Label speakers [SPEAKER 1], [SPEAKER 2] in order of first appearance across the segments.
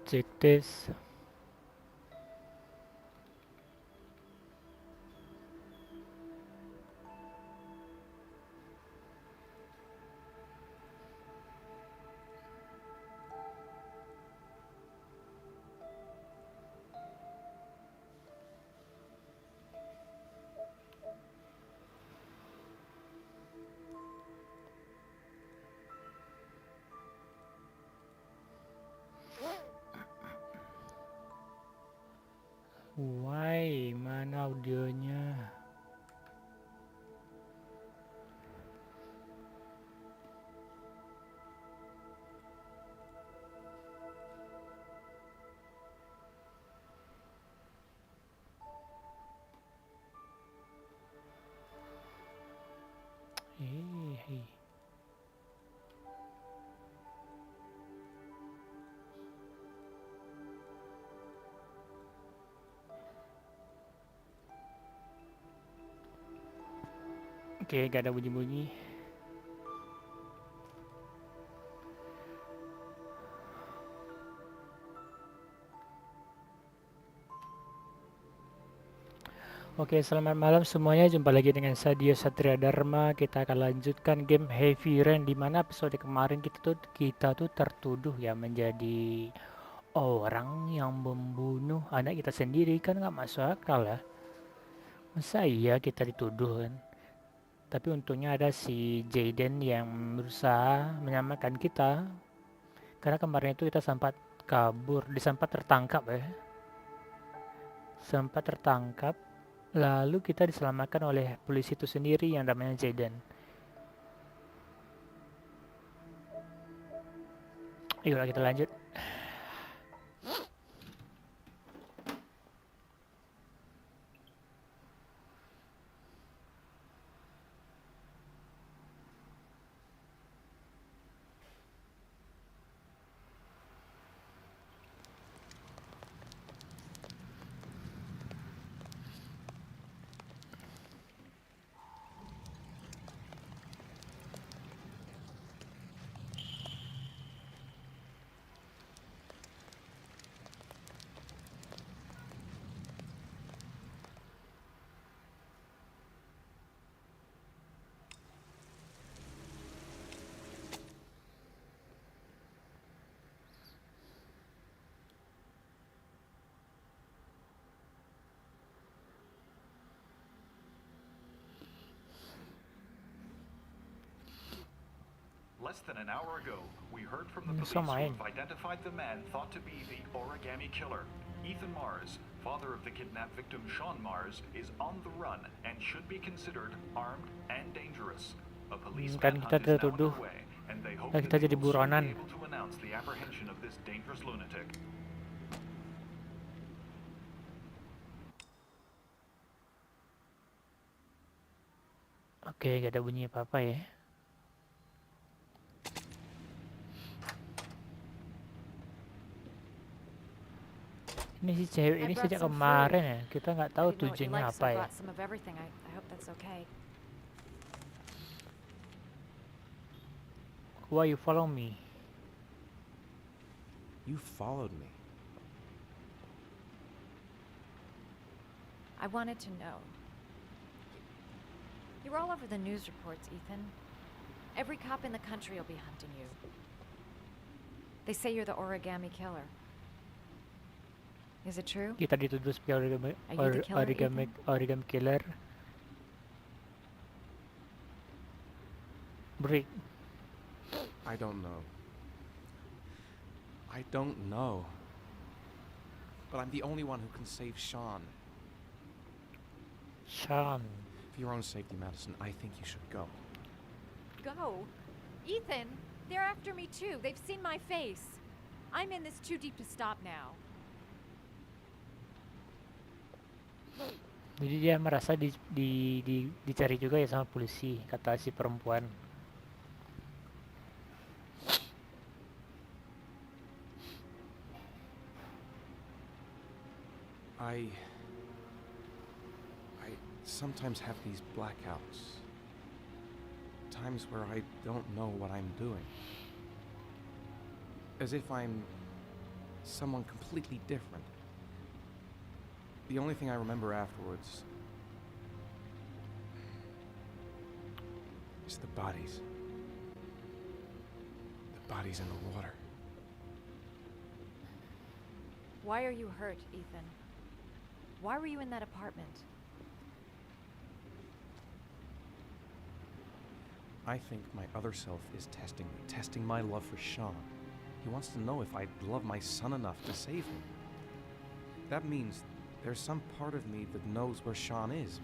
[SPEAKER 1] Check this. Why? Mana audionya? Hei. Oke, gak ada bunyi-bunyi. Oke, selamat malam semuanya. Jumpa lagi dengan saya diosatriadarma. Kita akan lanjutkan game Heavy Rain, di mana episode kemarin kita tuh tertuduh ya menjadi orang yang membunuh anak kita sendiri. Kan nggak masuk akal ya. Masa iya kita dituduh kan? Tapi untungnya ada si Jaden yang berusaha menyelamatkan kita. Karena kemarin itu kita sempat kabur, sempat tertangkap ya. Sempat tertangkap, lalu kita diselamatkan oleh polisi itu sendiri yang namanya Jaden. Yuk kita lanjut.
[SPEAKER 2] Less than an hour ago, we heard from the police
[SPEAKER 1] So
[SPEAKER 2] who
[SPEAKER 1] main.
[SPEAKER 2] have identified the man thought to be the origami killer. Ethan Mars, father of the kidnapped victim Shaun Mars, is on the run and should be considered armed and dangerous. A police
[SPEAKER 1] Kan kita
[SPEAKER 2] manhunt is now
[SPEAKER 1] tertuduh,
[SPEAKER 2] underway, and they hope
[SPEAKER 1] dan
[SPEAKER 2] that
[SPEAKER 1] kita
[SPEAKER 2] they
[SPEAKER 1] jadi
[SPEAKER 2] will soon
[SPEAKER 1] buronan.
[SPEAKER 2] be able to announce the apprehension of this dangerous lunatic.
[SPEAKER 1] Oke, gak ada bunyi apa-apa ya. Ini si cewek ini sejak kemarin ya, kita nggak tahu tujuannya apa ya. Why you follow me?
[SPEAKER 3] You followed me.
[SPEAKER 4] I wanted to know. You're all over the news reports, Ethan. Every cop in the country will be hunting you. They say you're the origami killer. Is it true?
[SPEAKER 1] Kita dituduh sebagai
[SPEAKER 4] Are you the killer,
[SPEAKER 1] origami killer. Break.
[SPEAKER 3] I don't know. I don't know. But I'm the only one who can save Shaun.
[SPEAKER 1] Shaun.
[SPEAKER 3] For your own safety, Madison, I think you should go.
[SPEAKER 4] Go? Ethan, they're after me too. They've seen my face. I'm in this too deep to stop now.
[SPEAKER 1] Jadi dia merasa dicari juga ya sama polisi, kata si perempuan.
[SPEAKER 3] I sometimes have these blackouts. Times where I don't know what I'm doing. As if I'm someone completely different. The only thing I remember afterwards is the bodies. The bodies in the water.
[SPEAKER 4] Why are you hurt, Ethan? Why were you in that apartment?
[SPEAKER 3] I think my other self is testing me, testing my love for Shaun. He wants to know if I love my son enough to save him. That means there's some part of me that knows where Shaun is.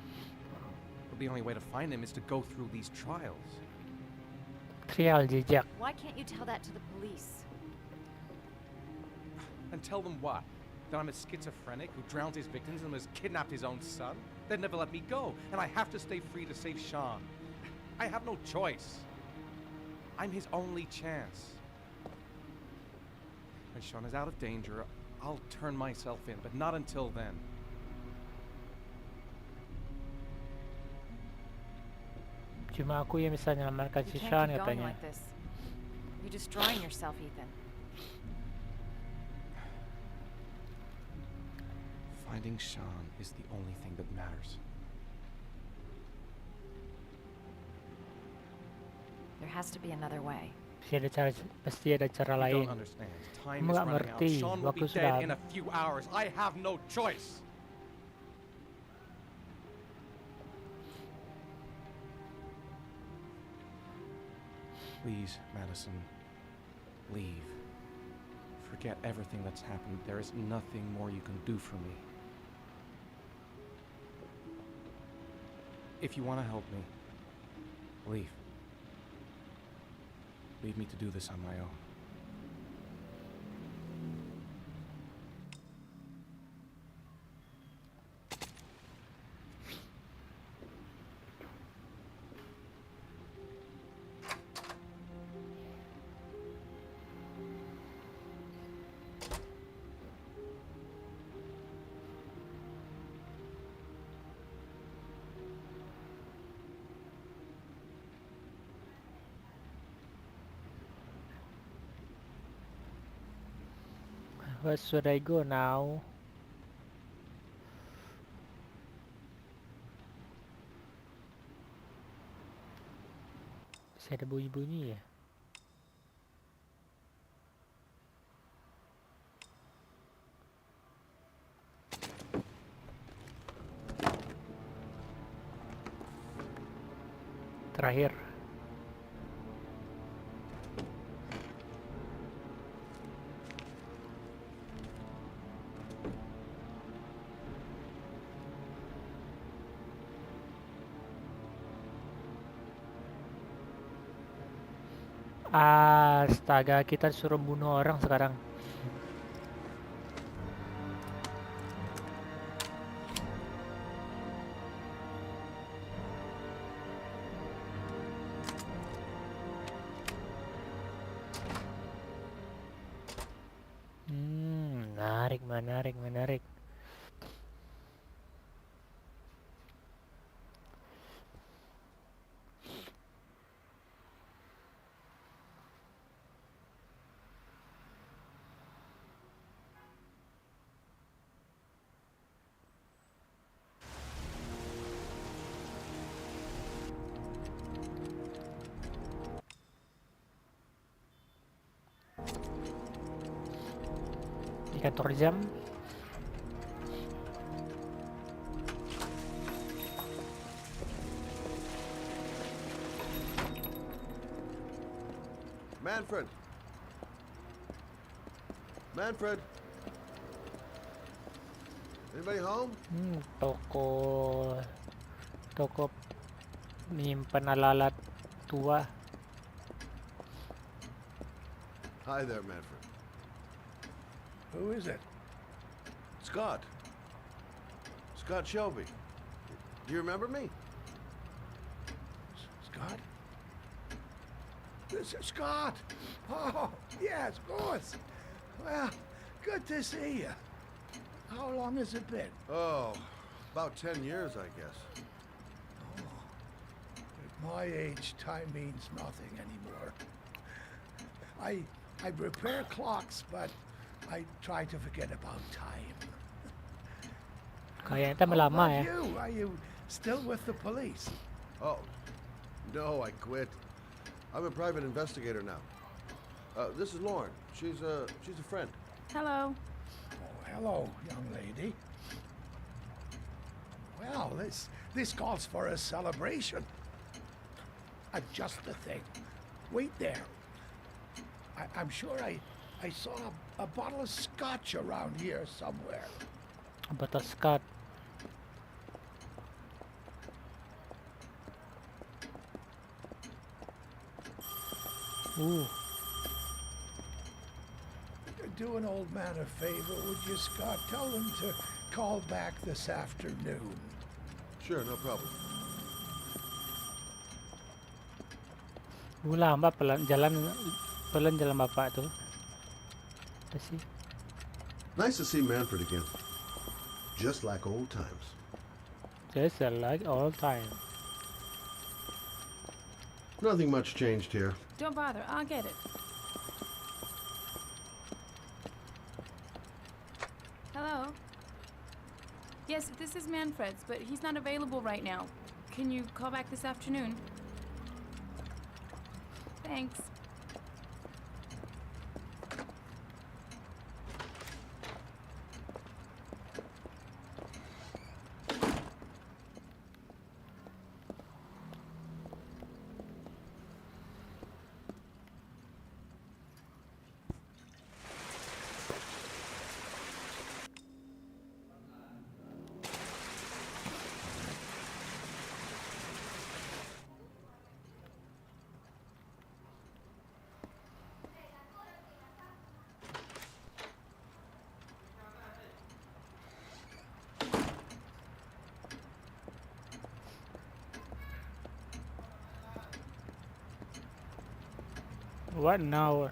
[SPEAKER 3] But the only way to find him is to go through these trials.
[SPEAKER 1] Trial jejak.
[SPEAKER 4] Why can't you tell that to the police?
[SPEAKER 3] And tell them what? That I'm a schizophrenic who drowned his victims and has kidnapped his own son? They'd never let me go, and I have to stay free to save Shaun. I have no choice. I'm his only chance. When Shaun is out of danger, I'll turn myself in, but not until then.
[SPEAKER 1] Cuma aku yang bisa menyelamatkan
[SPEAKER 4] You
[SPEAKER 1] si
[SPEAKER 4] can't
[SPEAKER 1] Shaun
[SPEAKER 4] keep going
[SPEAKER 1] katanya.
[SPEAKER 4] like this. You're destroying yourself, Ethan.
[SPEAKER 3] Finding Shaun is the only thing that matters.
[SPEAKER 4] There has to be another way.
[SPEAKER 1] Pasti ada cara
[SPEAKER 3] You
[SPEAKER 1] lain.
[SPEAKER 3] don't understand. Time
[SPEAKER 1] Kamu
[SPEAKER 3] is
[SPEAKER 1] gak
[SPEAKER 3] running out.
[SPEAKER 1] ngerti,
[SPEAKER 3] Shaun will be
[SPEAKER 1] waktu sudah
[SPEAKER 3] dead in a few hours. I have no choice. Please, Madison, leave. Forget everything that's happened. There is nothing more you can do for me. If you want to help me, leave. Leave me to do this on my own.
[SPEAKER 1] Where should I go now? Masih ada bunyi-bunyi ya? Terakhir. Astaga, kita suruh bunuh orang sekarang. Menarik, menarik, menarik. Di kantor jam.
[SPEAKER 5] Manfred! Manfred! Anybody home?
[SPEAKER 1] Toko menyimpan alat-alat tua.
[SPEAKER 5] Hi there, Manfred.
[SPEAKER 6] Who is it?
[SPEAKER 5] Scott. Scott Shelby. Do you remember me?
[SPEAKER 6] Scott? This is Scott! Oh, yes, of course. Well, good to see you. How long has it been?
[SPEAKER 5] Oh, about 10 years, I guess.
[SPEAKER 6] At my age, time means nothing anymore. I repair clocks, but I try to forget about time.
[SPEAKER 1] Kayaknya kita
[SPEAKER 6] How
[SPEAKER 1] lama
[SPEAKER 6] about
[SPEAKER 1] ya.
[SPEAKER 6] you? Are you still with the police?
[SPEAKER 5] Oh, no, I quit. I'm a private investigator now. This is Lauren. She's a friend.
[SPEAKER 7] Hello.
[SPEAKER 6] Oh, hello, young lady. Well, this calls for a celebration. Just the thing. Wait there. I'm sure I saw a bottle of scotch around here somewhere.
[SPEAKER 1] Batas Scott.
[SPEAKER 6] Do an old man a favor, would you, Scott? Tell them to call back this afternoon.
[SPEAKER 5] Sure, no problem.
[SPEAKER 1] Lama pelan jalan bapak tuh. Apa sih?
[SPEAKER 5] Nice to see Manfred again. Just like old times.
[SPEAKER 1] Just like all time.
[SPEAKER 5] Nothing much changed here.
[SPEAKER 7] Don't bother. I'll get it. Hello? Yes, this is Manfred's, but he's not available right now. Can you call back this afternoon? Thanks.
[SPEAKER 1] What now?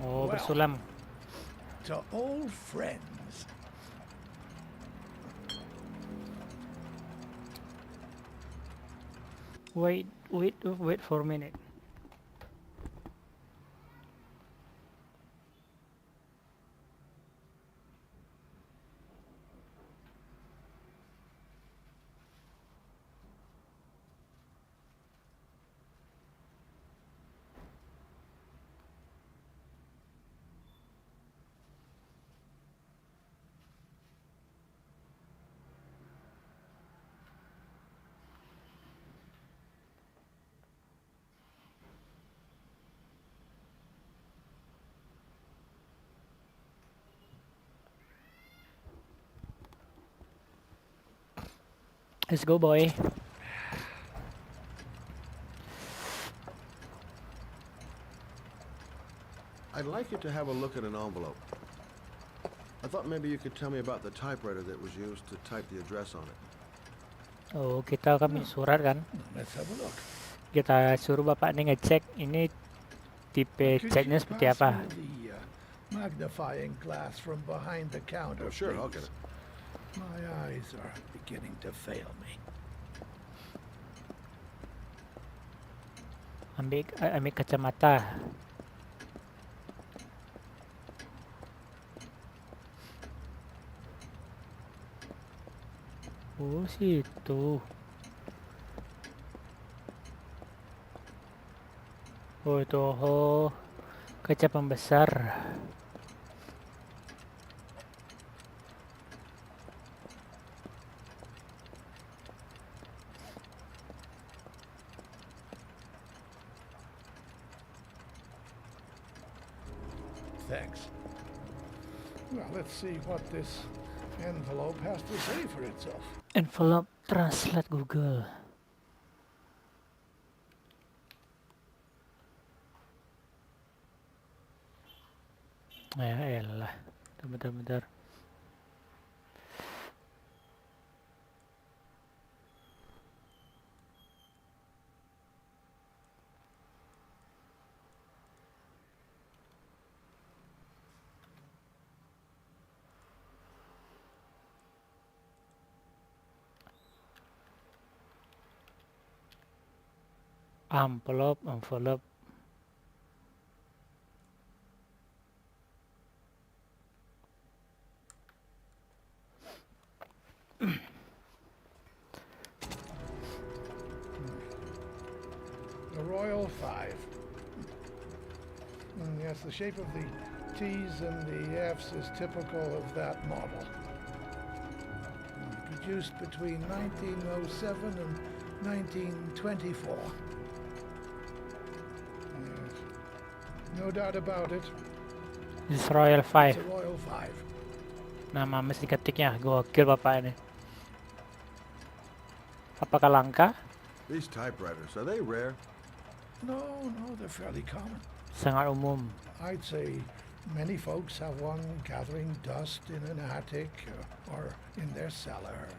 [SPEAKER 1] Oh,
[SPEAKER 6] Well.
[SPEAKER 1] bersulam.
[SPEAKER 6] To old friends.
[SPEAKER 1] Wait for a minute. Let's go, boy.
[SPEAKER 5] I'd like you to have a look at an envelope. I thought maybe you could tell me about the typewriter that was used to type the address on it.
[SPEAKER 1] Oh, kita kami surat kan.
[SPEAKER 6] Let's have a look.
[SPEAKER 1] Kita suruh bapak nih ngecek ini tipe
[SPEAKER 6] Could
[SPEAKER 1] catnya
[SPEAKER 6] you
[SPEAKER 1] seperti
[SPEAKER 6] pass
[SPEAKER 1] apa.
[SPEAKER 6] me the magnifying glass from behind the counter,
[SPEAKER 5] Oh, sure, I'll
[SPEAKER 6] please?
[SPEAKER 5] get it.
[SPEAKER 6] My eyes are beginning to fail me.
[SPEAKER 1] Ambil kacamata. Oh, situ. Oh, itu kaca pembesar.
[SPEAKER 6] Thanks. Well, let's see what this envelope has to say for itself.
[SPEAKER 1] Envelope translate Google. Ya elah. Bentar. Envelope.
[SPEAKER 6] The Royal Five. Yes, the shape of the T's and the F's is typical of that model. Produced between 1907 and 1924. Yes. No doubt about it.
[SPEAKER 1] This Royal
[SPEAKER 6] It's
[SPEAKER 1] 5.
[SPEAKER 6] a Royal Five.
[SPEAKER 1] Nama mesti ketiknya gokil bapak ini. Apakah langka?
[SPEAKER 5] These typewriters, are they rare?
[SPEAKER 6] No, they're fairly common.
[SPEAKER 1] Sangat umum.
[SPEAKER 6] I'd say many folks have one gathering dust in an attic or in their cellar.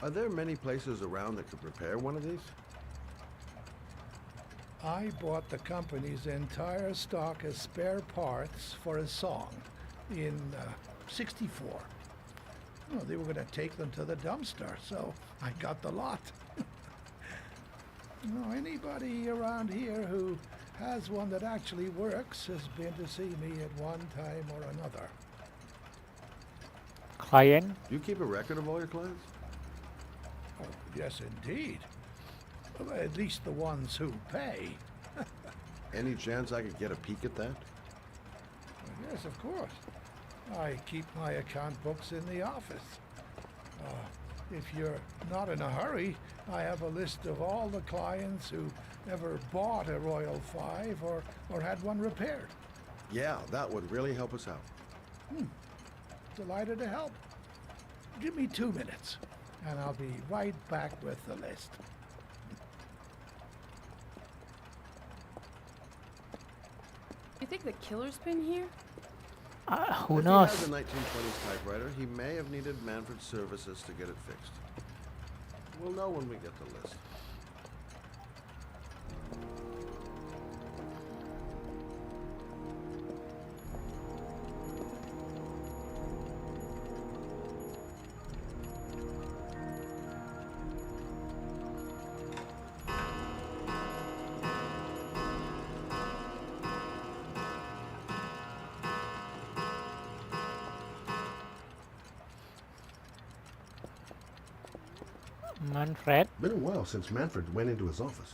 [SPEAKER 5] Are there many places around that could repair one of these?
[SPEAKER 6] I bought the company's entire stock of spare parts for a song in '64. Well, they were going to take them to the dumpster, so I got the lot. Anybody around here who has one that actually works has been to see me at one time or another.
[SPEAKER 1] Klien?
[SPEAKER 5] Do you keep a record of all your clients?
[SPEAKER 6] Oh, yes, indeed. Well, at least the ones who pay.
[SPEAKER 5] Any chance I could get a peek at that?
[SPEAKER 6] Yes, of course. I keep my account books in the office. If you're not in a hurry, I have a list of all the clients who ever bought a Royal Five or had one repaired.
[SPEAKER 5] Yeah, that would really help us out.
[SPEAKER 6] Delighted to help. Give me 2 minutes, and I'll be right back with the list.
[SPEAKER 7] You think the killer's been here?
[SPEAKER 1] Who
[SPEAKER 5] If
[SPEAKER 1] knows?
[SPEAKER 5] he has a 1920s typewriter, he may have needed Manfred's services to get it fixed. We'll know when we get the list.
[SPEAKER 1] Manfred?
[SPEAKER 5] Been a while since Manfred went into his office.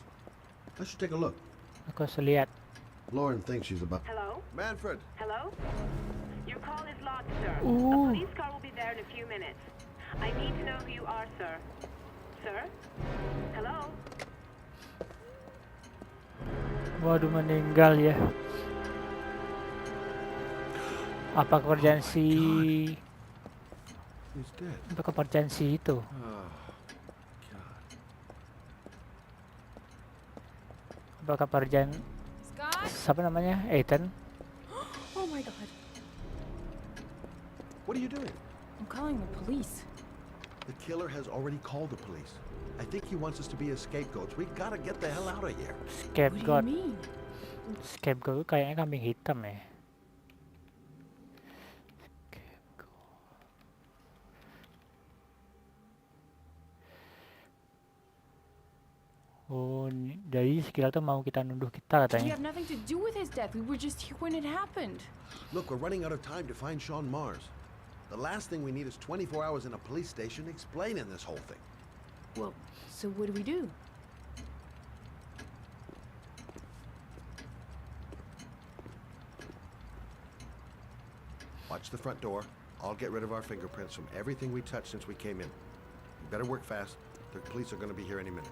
[SPEAKER 5] I should take a look.
[SPEAKER 1] Aku harus lihat.
[SPEAKER 5] Lauren thinks she's about...
[SPEAKER 8] Hello?
[SPEAKER 5] Manfred!
[SPEAKER 8] Hello? Your call is logged, sir.
[SPEAKER 1] Ooh.
[SPEAKER 8] A police car will be there in a few minutes. I need to know who you are, sir. Sir? Hello?
[SPEAKER 1] Waduh, meninggal ya. Apa pekerjaan si...
[SPEAKER 5] He's dead.
[SPEAKER 1] Apa pekerjaan si itu?
[SPEAKER 5] Oh, God.
[SPEAKER 1] Apa pekerjaan...
[SPEAKER 7] Scott?
[SPEAKER 1] Siapa namanya? Ethan?
[SPEAKER 7] Oh my god.
[SPEAKER 5] What are you doing?
[SPEAKER 7] I'm calling the police.
[SPEAKER 5] The killer has already called the police. I think he wants us to be his scapegoats. We gotta get the hell out of here.
[SPEAKER 7] What
[SPEAKER 1] Scapegoat.
[SPEAKER 7] do you mean?
[SPEAKER 1] Scapegoat itu kayaknya kambing hitam ya. Oh, dari sekitar tuh mau kita nuduh kita
[SPEAKER 7] You
[SPEAKER 1] katanya.
[SPEAKER 7] have nothing to do with his death. We were just here when it happened.
[SPEAKER 5] Look, we're running out of time to find Shaun Mars. The last thing we need is 24 hours in a police station explaining this whole thing.
[SPEAKER 7] Well, so what do we do?
[SPEAKER 5] Watch the front door. I'll get rid of our fingerprints from everything we touched since we came in. You better work fast. The police are gonna be here any minute.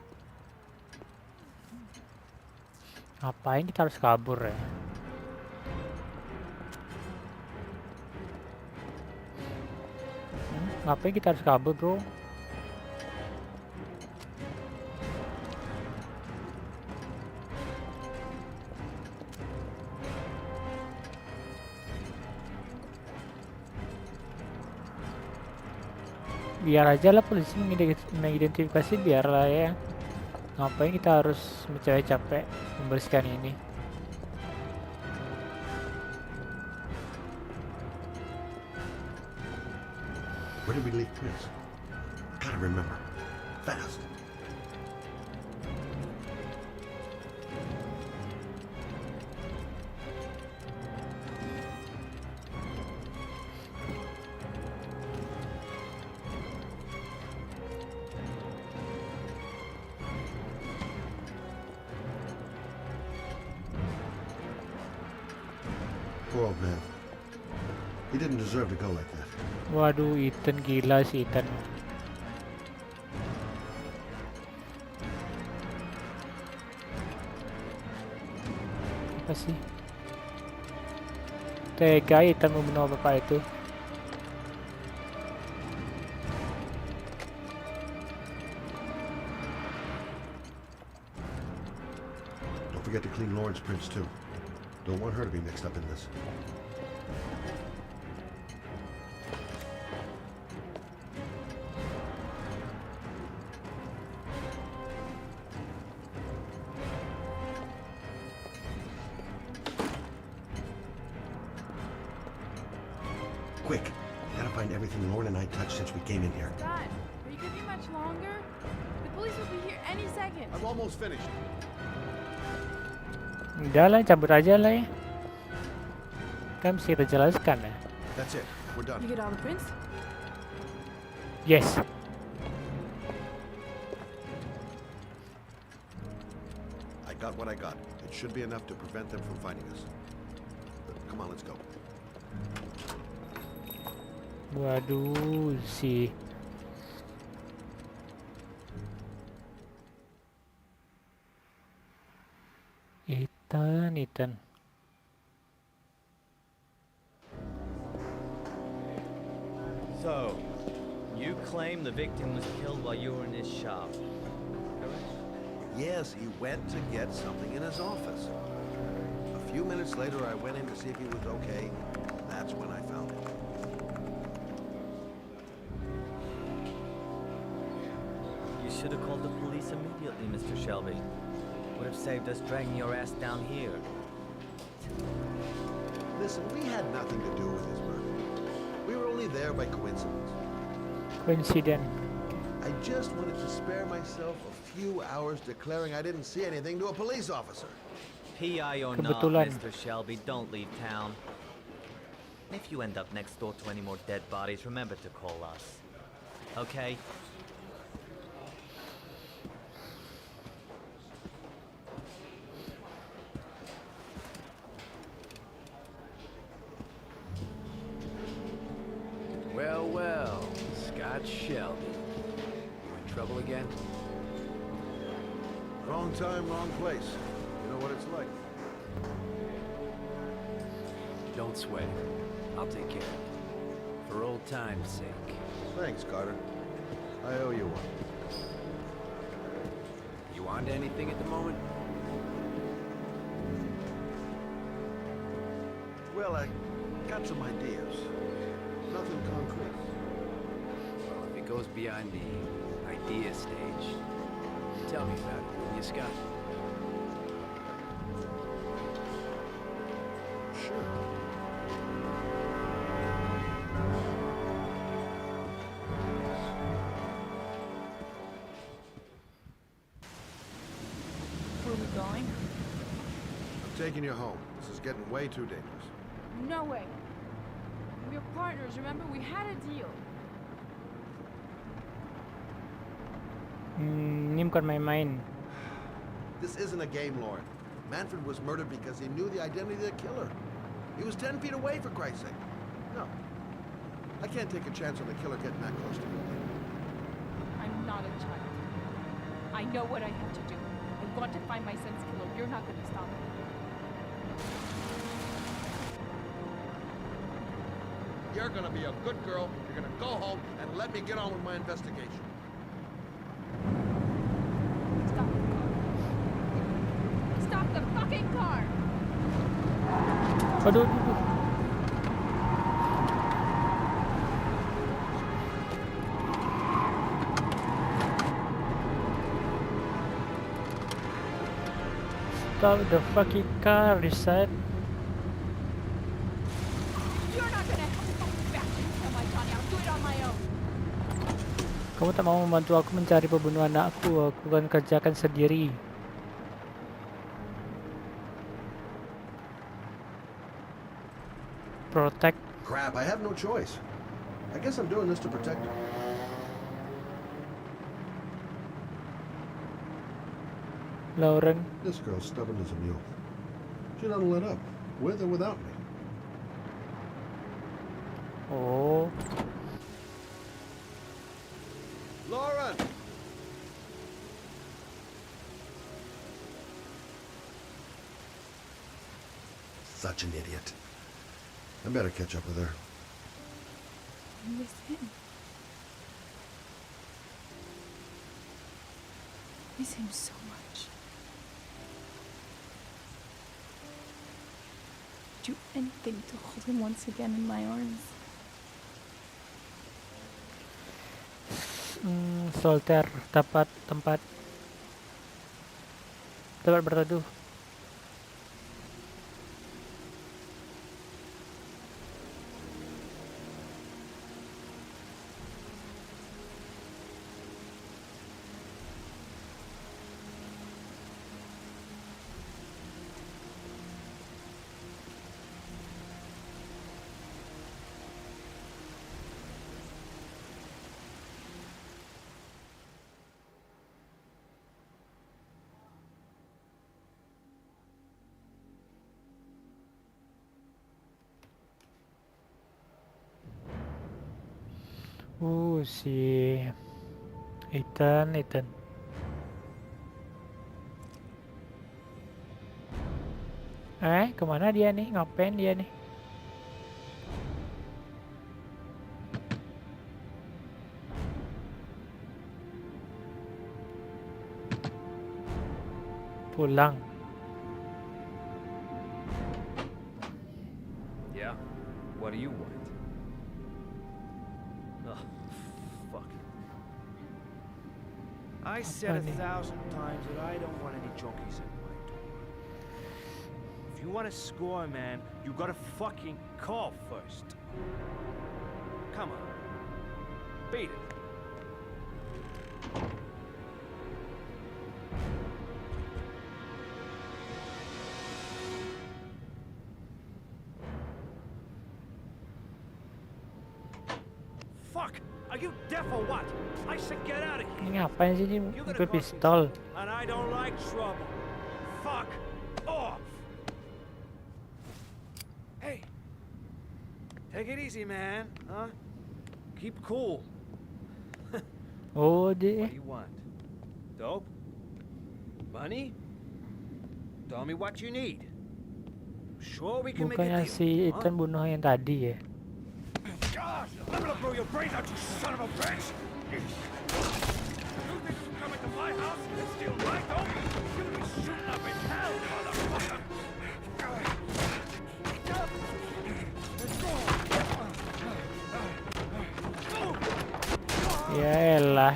[SPEAKER 1] Ngapain kita harus kabur ya? Ngapain kita harus kabur, bro? Biar aja lah polisi mengidentifikasi, biarlah ya. Ngapain kita harus capek-capek membersihkan ini?
[SPEAKER 5] Where did we leave Prince? Gotta remember. Fast. old man. He didn't deserve to go like that.
[SPEAKER 1] Waduh, Ethan gila sih Ethan. Apa sih? Tega Ethan membunuh bapak itu.
[SPEAKER 5] Don't forget to clean Lauren's prints too. Don't want her to be mixed up in this. Quick, gotta find everything Lauren and I touched since we came in here.
[SPEAKER 7] Scott, are you gonna be much longer? The police will be here any second.
[SPEAKER 5] I'm almost finished.
[SPEAKER 1] Udah lah, cabut aja lah ya. Kan mesti kita jelaskan ya.
[SPEAKER 5] That's it. We're done.
[SPEAKER 7] You get all the prints?
[SPEAKER 1] Yes.
[SPEAKER 5] I got what I got. It should be enough to prevent them from finding us. Come on, let's go.
[SPEAKER 1] Waduh sih. Ethan.
[SPEAKER 9] So, you claim the victim was killed while you were in his shop, correct?
[SPEAKER 5] Yes, he went to get something in his office. A few minutes later, I went in to see if he was okay. That's when I found him.
[SPEAKER 9] You should have called the police immediately, Mr. Shelby. Would have saved us dragging your ass down here.
[SPEAKER 5] Listen, we had nothing to do with his murder. We were only there by coincidence.
[SPEAKER 1] Coincident.
[SPEAKER 5] I just wanted to spare myself a few hours declaring I didn't see anything to a police officer.
[SPEAKER 9] PI or not,
[SPEAKER 1] Kebetulan.
[SPEAKER 9] Mr. Shelby, don't leave town. If you end up next door to any more dead bodies, remember to call us. Okay?
[SPEAKER 10] Well, Scott Shelby. You in trouble again?
[SPEAKER 5] Wrong time, wrong place. You know what it's like.
[SPEAKER 10] Don't sweat it. I'll take care of it. For old time's sake.
[SPEAKER 5] Thanks, Carter. I owe you one.
[SPEAKER 10] You on to anything at the moment?
[SPEAKER 5] Well, I got some ideas. Nothing concrete.
[SPEAKER 10] Well, if it goes beyond the idea stage, tell me about it, will you, Scott?
[SPEAKER 5] Sure.
[SPEAKER 7] Where are we going?
[SPEAKER 5] I'm taking you home. This is getting way too dangerous.
[SPEAKER 7] No way. We're partners, remember? We had a deal.
[SPEAKER 1] Ini bukan main-main.
[SPEAKER 5] This isn't a game, Lauren. Manfred was murdered because he knew the identity of the killer. He was 10 feet away, for Christ's sake. No. I can't take a chance on the killer getting that close to me.
[SPEAKER 7] I'm not a child. I know what I have to do. I want to find my son's killer. You're not going to stop me.
[SPEAKER 5] You're gonna be a good girl. You're gonna go home and let me get on with my investigation.
[SPEAKER 7] Stop the car. Stop the fucking car!
[SPEAKER 1] Aduh. Stop the fucking car, he said.
[SPEAKER 7] You're not gonna help me back and kill my Johnny. I'll do it on my own.
[SPEAKER 1] Kamu tak mau membantu aku mencari pembunuh anakku. Aku akan kerjakan sendiri. Protect.
[SPEAKER 5] Crap, I have no choice. I guess I'm doing this to protect her.
[SPEAKER 1] Lauren.
[SPEAKER 5] This girl's stubborn as a mule. She doesn't let up, with or without me.
[SPEAKER 1] Oh,
[SPEAKER 5] Lauren! Such an idiot. I better catch up with her.
[SPEAKER 7] I miss him. Miss him so much. Do anything to hold him once again in my arms.
[SPEAKER 1] Solter, tempat berteduh. Si Ethan. Kemana dia nih? Ngapain dia nih? Pulang.
[SPEAKER 10] Yeah? What do you want? Oh, fuck.
[SPEAKER 11] I said
[SPEAKER 1] Apa nih?
[SPEAKER 11] 1,000 times that I don't want any junkies at my door. If you want to score, man, you gotta fucking call first. Come on. Beat it. Fuck! Are you deaf or what? I said get out of here.
[SPEAKER 1] Ini ngapain sih ini?
[SPEAKER 11] You're gonna
[SPEAKER 1] Pakai
[SPEAKER 11] cost me
[SPEAKER 1] pistol.
[SPEAKER 11] trouble, and I don't like trouble. Fuck off! Hey, take it easy, man. Huh? Keep cool.
[SPEAKER 1] Oh,
[SPEAKER 11] What do
[SPEAKER 1] dia.
[SPEAKER 11] you want? Dope? Money? Tell me what you need. Sure, we can make a
[SPEAKER 1] Bukannya
[SPEAKER 11] deal.
[SPEAKER 1] si Ethan bunuh yang tadi ya?
[SPEAKER 11] God, I'm gonna blow your brains out, you son of a bitch! You think you can come into my house and steal my dope? You're gonna be shooting up in hell, motherfucker! Let's go!
[SPEAKER 1] Ya elah.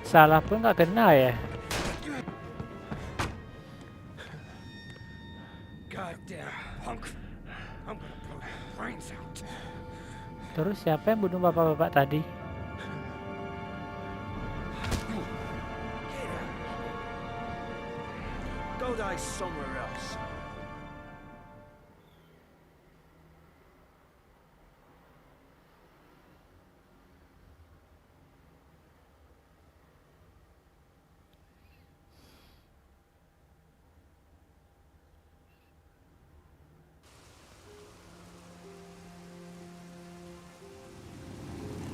[SPEAKER 1] Salah pun nggak kena ya.
[SPEAKER 11] Goddamn punk! I'm gonna blow your brains out.
[SPEAKER 1] Terus siapa yang bunuh bapak-bapak tadi?
[SPEAKER 11] Get out. Go die somewhere else.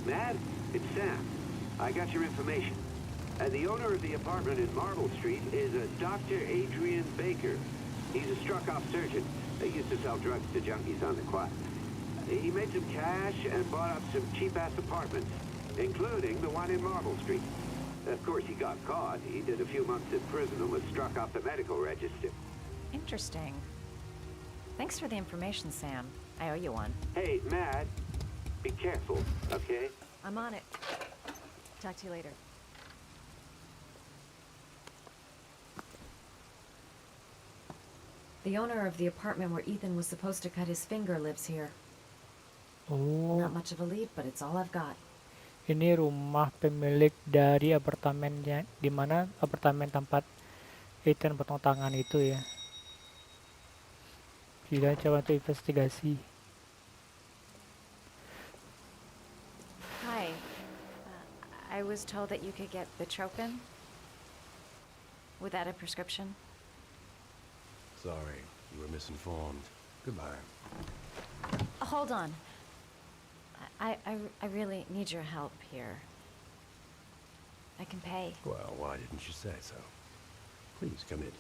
[SPEAKER 12] Matt, it's Sam. I got your information. And the owner of the apartment in Marble Street is a Dr. Adrian Baker. He's a struck-off surgeon. He used to sell drugs to junkies on the quiet. He made some cash and bought up some cheap-ass apartments, including the one in Marble Street. Of course, he got caught. He did a few months in prison and was struck off the medical register.
[SPEAKER 4] Interesting. Thanks for the information, Sam. I owe you one.
[SPEAKER 12] Hey, Matt, be careful, okay?
[SPEAKER 4] I'm on it. Talk to you later. The owner of the apartment where Ethan was supposed to cut his finger lives here.
[SPEAKER 1] Oh,
[SPEAKER 4] Not much of a lead, but it's all I've got.
[SPEAKER 1] ini rumah pemilik dari apartemennya, di mana apartemen tempat Ethan potong tangan itu ya. Kita coba untuk investigasi.
[SPEAKER 4] Hi. I was told that you could get bitropin without a prescription.
[SPEAKER 13] Sorry, you were misinformed. Goodbye.
[SPEAKER 4] Hold on. I really need your help here. I can pay.
[SPEAKER 13] Well, why didn't you say so? Please come in.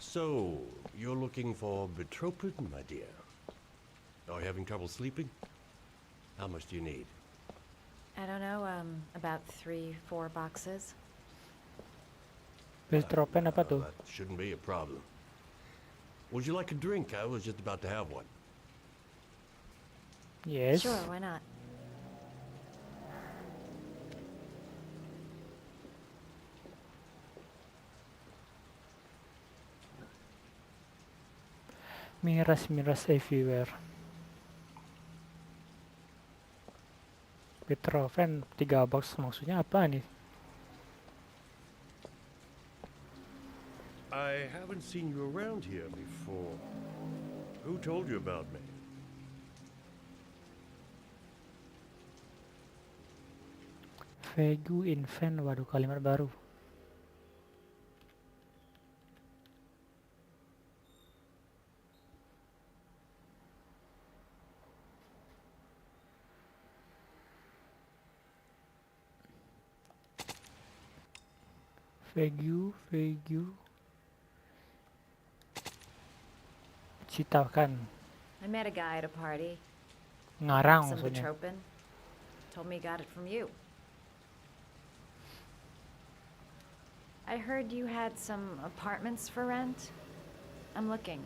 [SPEAKER 13] So, you're looking for bitropin, my dear? Are you having trouble sleeping? How much do you need?
[SPEAKER 4] I don't know, about 3-4 boxes.
[SPEAKER 1] Bitropin apa tuh?
[SPEAKER 13] That shouldn't be a problem. Would you like a drink? I was just about to have one.
[SPEAKER 1] Yes.
[SPEAKER 4] Sure, why not?
[SPEAKER 1] Miras everywhere. Bitropin 3 box maksudnya apa nih?
[SPEAKER 13] I haven't seen you around here before. Who told you about me?
[SPEAKER 1] Vegu Infant, waduh kalimat baru. Vegu. Citakan.
[SPEAKER 4] I met a guy at a party.
[SPEAKER 1] Ngarang
[SPEAKER 4] Some
[SPEAKER 1] maksudnya.
[SPEAKER 4] bitropin. Told me he got it from you. I heard you had some apartments for rent. I'm looking.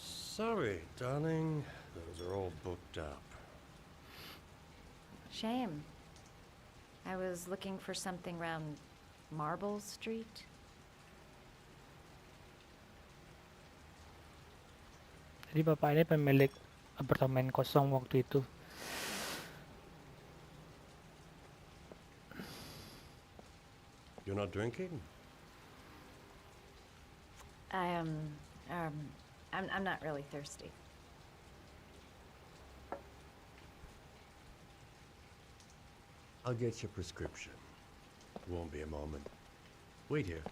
[SPEAKER 13] Sorry, darling. Those are all booked up.
[SPEAKER 4] Shame. I was looking for something around Marble Street.
[SPEAKER 1] Jadi bapak ini pemilik apartemen kosong waktu itu.
[SPEAKER 13] You're not drinking?
[SPEAKER 4] I'm not really thirsty.
[SPEAKER 13] I'll get your prescription. Won't be a moment. Wait here.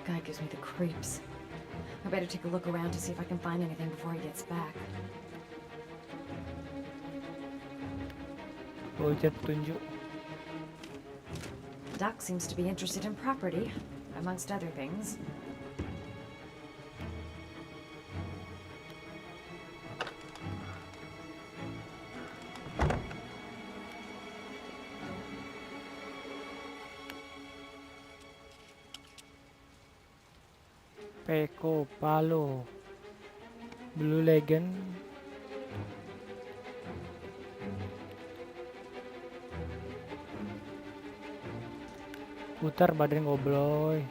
[SPEAKER 4] Guy gives me the creeps. I better take a look around to see if I can find anything before he gets back.
[SPEAKER 1] Ujar petunjuk.
[SPEAKER 4] Doc seems to be interested in property, amongst other things.
[SPEAKER 1] Peko, Palo, Blue Legend. Putar badan gobloy.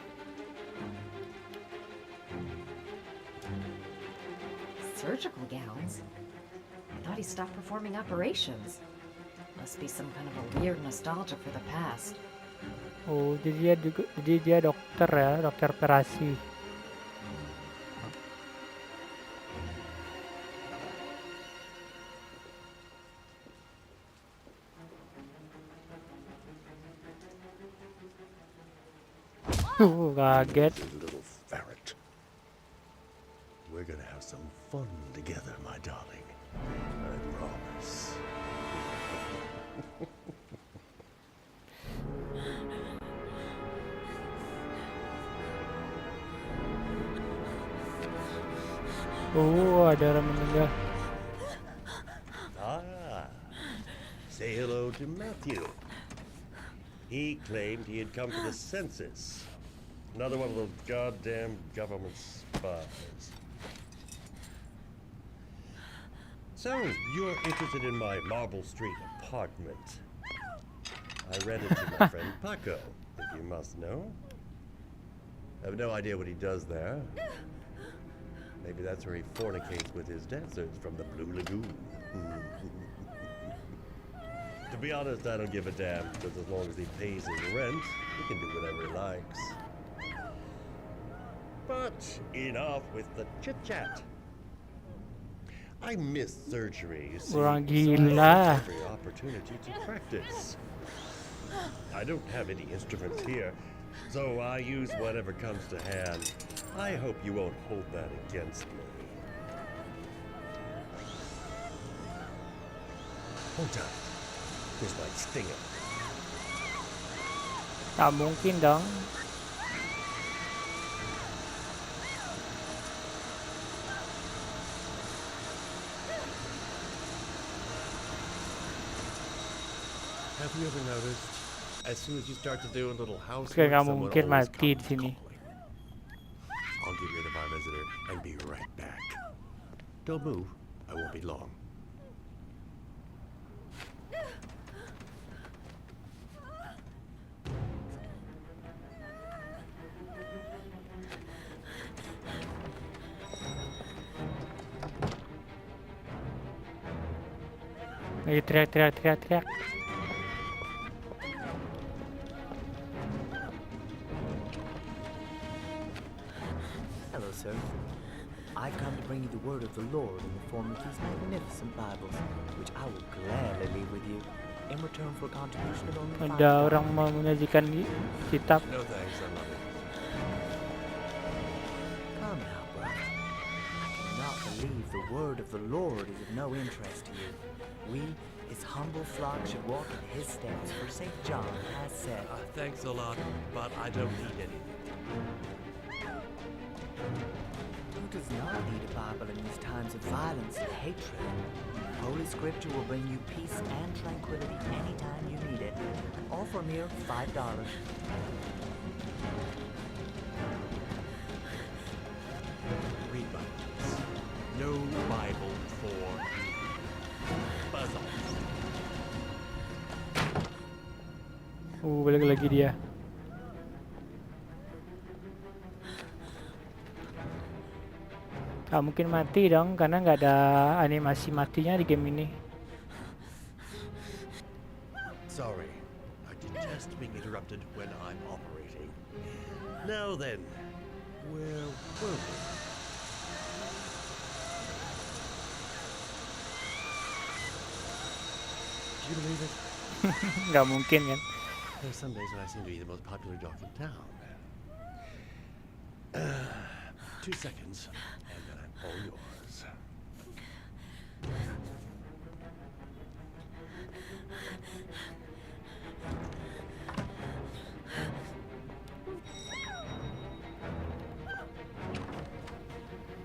[SPEAKER 4] Surgical gowns? I thought he stopped performing operations. Must be some kind of a weird nostalgia for the past.
[SPEAKER 1] Oh, jadi dia dokter ya, dokter operasi. Kaget.
[SPEAKER 13] Little ferret. We're gonna have some fun together, my darling. I promise.
[SPEAKER 1] Oh, ada orang meninggal.
[SPEAKER 13] Say hello to Matthew. He claimed he had come for the census. Another one of those goddamn government spies. So, you're interested in my Marble Street apartment. I rent it to my friend Paco, if you must know. I have no idea what he does there. Maybe that's where he fornicates with his dancers from the Blue Lagoon. To be honest, I don't give a damn, because as long as he pays his rent, he can do whatever he likes. But enough with the chit-chat. I miss surgery, you see, so I
[SPEAKER 1] Orang
[SPEAKER 13] take
[SPEAKER 1] gila.
[SPEAKER 13] every opportunity to practice. I don't have any instruments here, so I use whatever comes to hand. I hope you won't hold that against me. Hold on. Here's my stinger.
[SPEAKER 1] Tak mungkin dong.
[SPEAKER 13] Have you ever noticed, as soon as you start to do a little housework,
[SPEAKER 1] Kayak nggak
[SPEAKER 13] someone
[SPEAKER 1] mungkin
[SPEAKER 13] always
[SPEAKER 1] mati di
[SPEAKER 13] comes
[SPEAKER 1] sini.
[SPEAKER 13] calling? I'll get rid of our visitor and be right back. Don't move. I won't be long.
[SPEAKER 1] Lagi teriak.
[SPEAKER 9] Hello, sir. I've come to bring you the word of the Lord in the form of these magnificent Bibles, which I will gladly leave with you in return for a contribution of only $5.
[SPEAKER 1] Ada orang mau menyajikan kitab.
[SPEAKER 13] No thanks, I'm not interested.
[SPEAKER 9] Come now, brother. I cannot believe the word of the Lord is of no interest to you. We, his humble flock, should walk in his steps, for St. John has said,
[SPEAKER 13] Thanks a lot, but I don't need anything.
[SPEAKER 9] Who does not need a Bible in these times of violence and hatred? Holy Scripture will bring you peace and tranquility anytime you need it, all for a mere $5.
[SPEAKER 13] Read Bibles. No Bible for buzz off.
[SPEAKER 1] Balik lagi dia. Gak mungkin mati dong, karena nggak ada animasi matinya di game ini.
[SPEAKER 13] Sorry, I detest being interrupted when I'm operating. Now then, where were we? Do you believe it?
[SPEAKER 1] Nggak mungkin kan.
[SPEAKER 13] There's some days when I seem to be the most popular dog in town. 2 seconds, and then I'm all yours.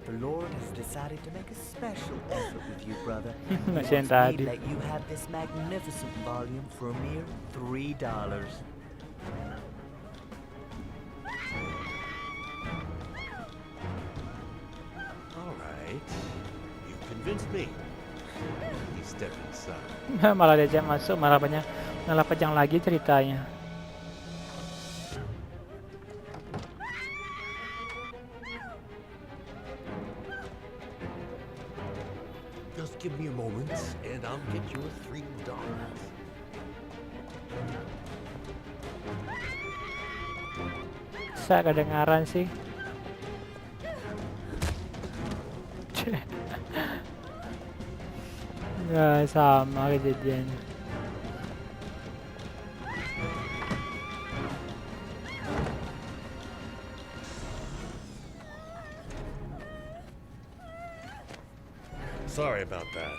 [SPEAKER 9] The Lord has decided to make a special effort with you, brother. He
[SPEAKER 1] Masih yang
[SPEAKER 9] wants me
[SPEAKER 1] tadi.
[SPEAKER 9] to let you have this magnificent volume for a mere $3.
[SPEAKER 13] All right, you convinced me. Please step inside.
[SPEAKER 1] Malah diajak masuk, malah panjang lagi ceritanya.
[SPEAKER 13] Just give me a moment, and I'll get you $3.
[SPEAKER 1] Bisa kedengaran sih. Nggak sama kejadiannya.
[SPEAKER 13] Sorry about that.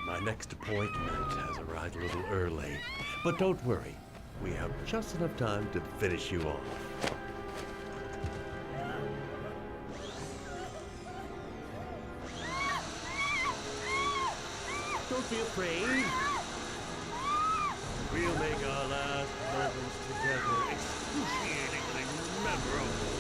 [SPEAKER 13] My next appointment has arrived a little early. But don't worry, we have just enough time to finish you off. Don't be afraid. We'll make our last moments together excruciatingly memorable.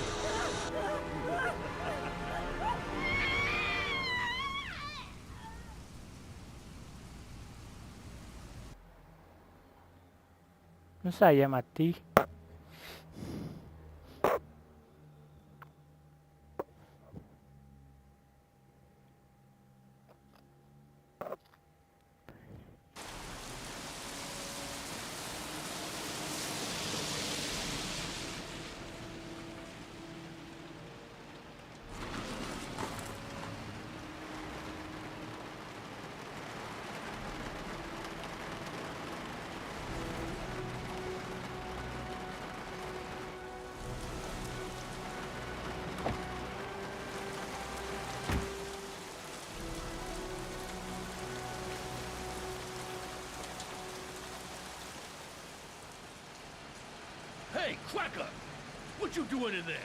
[SPEAKER 1] Saya mati.
[SPEAKER 14] Hey, Cracker! What you doing in there?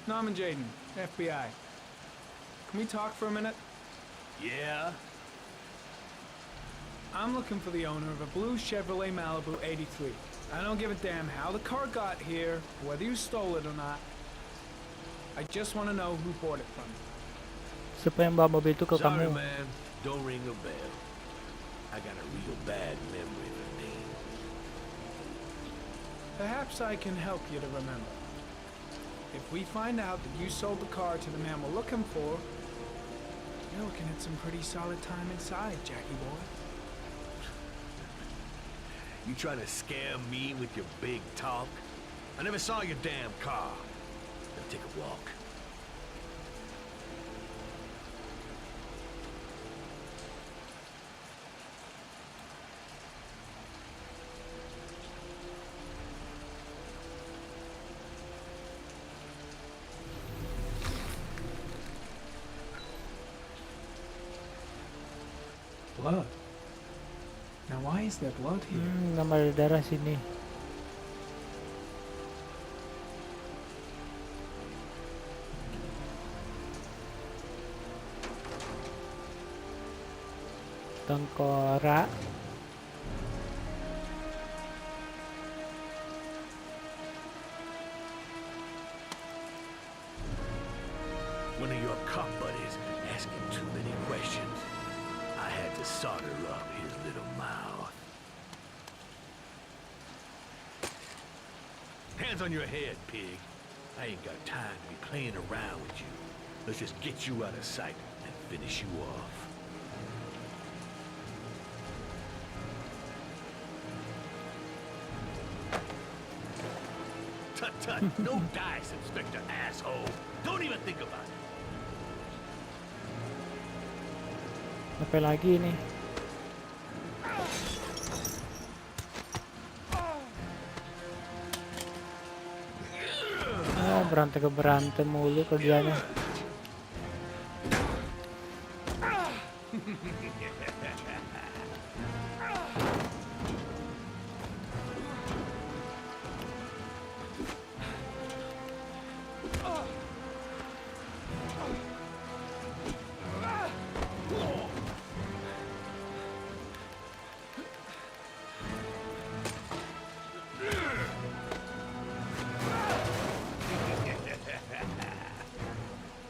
[SPEAKER 15] Norman Jaden, FBI. Can we talk for a minute?
[SPEAKER 14] Yeah?
[SPEAKER 15] I'm looking for the owner of a blue Chevrolet Malibu 83. I don't give a damn how the car got here, whether you stole it or not. I just want to know who bought it from you.
[SPEAKER 1] Siapa yang bawa mobil itu ke
[SPEAKER 14] Sorry,
[SPEAKER 1] kamu?
[SPEAKER 14] man. Don't ring a bell. I got a real bad memory for names.
[SPEAKER 15] Perhaps I can help you to remember. If we find out that you sold the car to the man we're looking for, you're looking at some pretty solid time inside, Jackie boy.
[SPEAKER 14] You trying to scare me with your big talk? I never saw your damn car. Let's take a walk.
[SPEAKER 15] Blood. Now why is there blood here?
[SPEAKER 1] Nama darah sini. Tengkorak.
[SPEAKER 14] One of your cop buddies asking too many questions. I had to solder up his little mouth. Hands on your head, pig. I ain't got time to be playing around with you. Let's just get you out of sight and finish you off. Tut tut, no dice, Inspector asshole. Don't even think about it.
[SPEAKER 1] Apa lagi nih? Oh, berantem mulu kerjanya.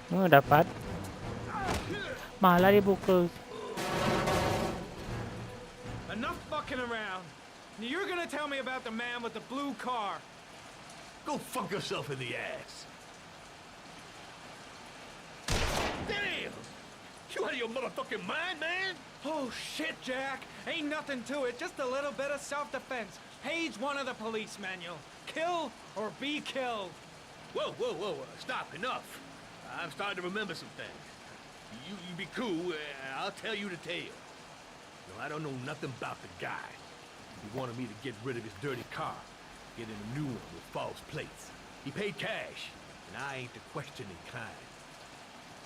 [SPEAKER 1] Oh, dapat. Malah dipukul.
[SPEAKER 15] Enough fucking around. You're gonna tell me about the man with the blue car.
[SPEAKER 14] Go fuck yourself in the ass. Damn! You out of your motherfucking mind, man?
[SPEAKER 15] Oh shit, Jack. Ain't nothing to it. Just a little bit of self-defense. Page 1 of the police manual. Kill or be killed.
[SPEAKER 14] Whoa, whoa, whoa, stop, enough. I'm starting to remember some things. You be cool, I'll tell you the tale. No, I don't know nothing about the guy. He wanted me to get rid of his dirty car, get him a new one with false plates. He paid cash, and I ain't the questioning kind.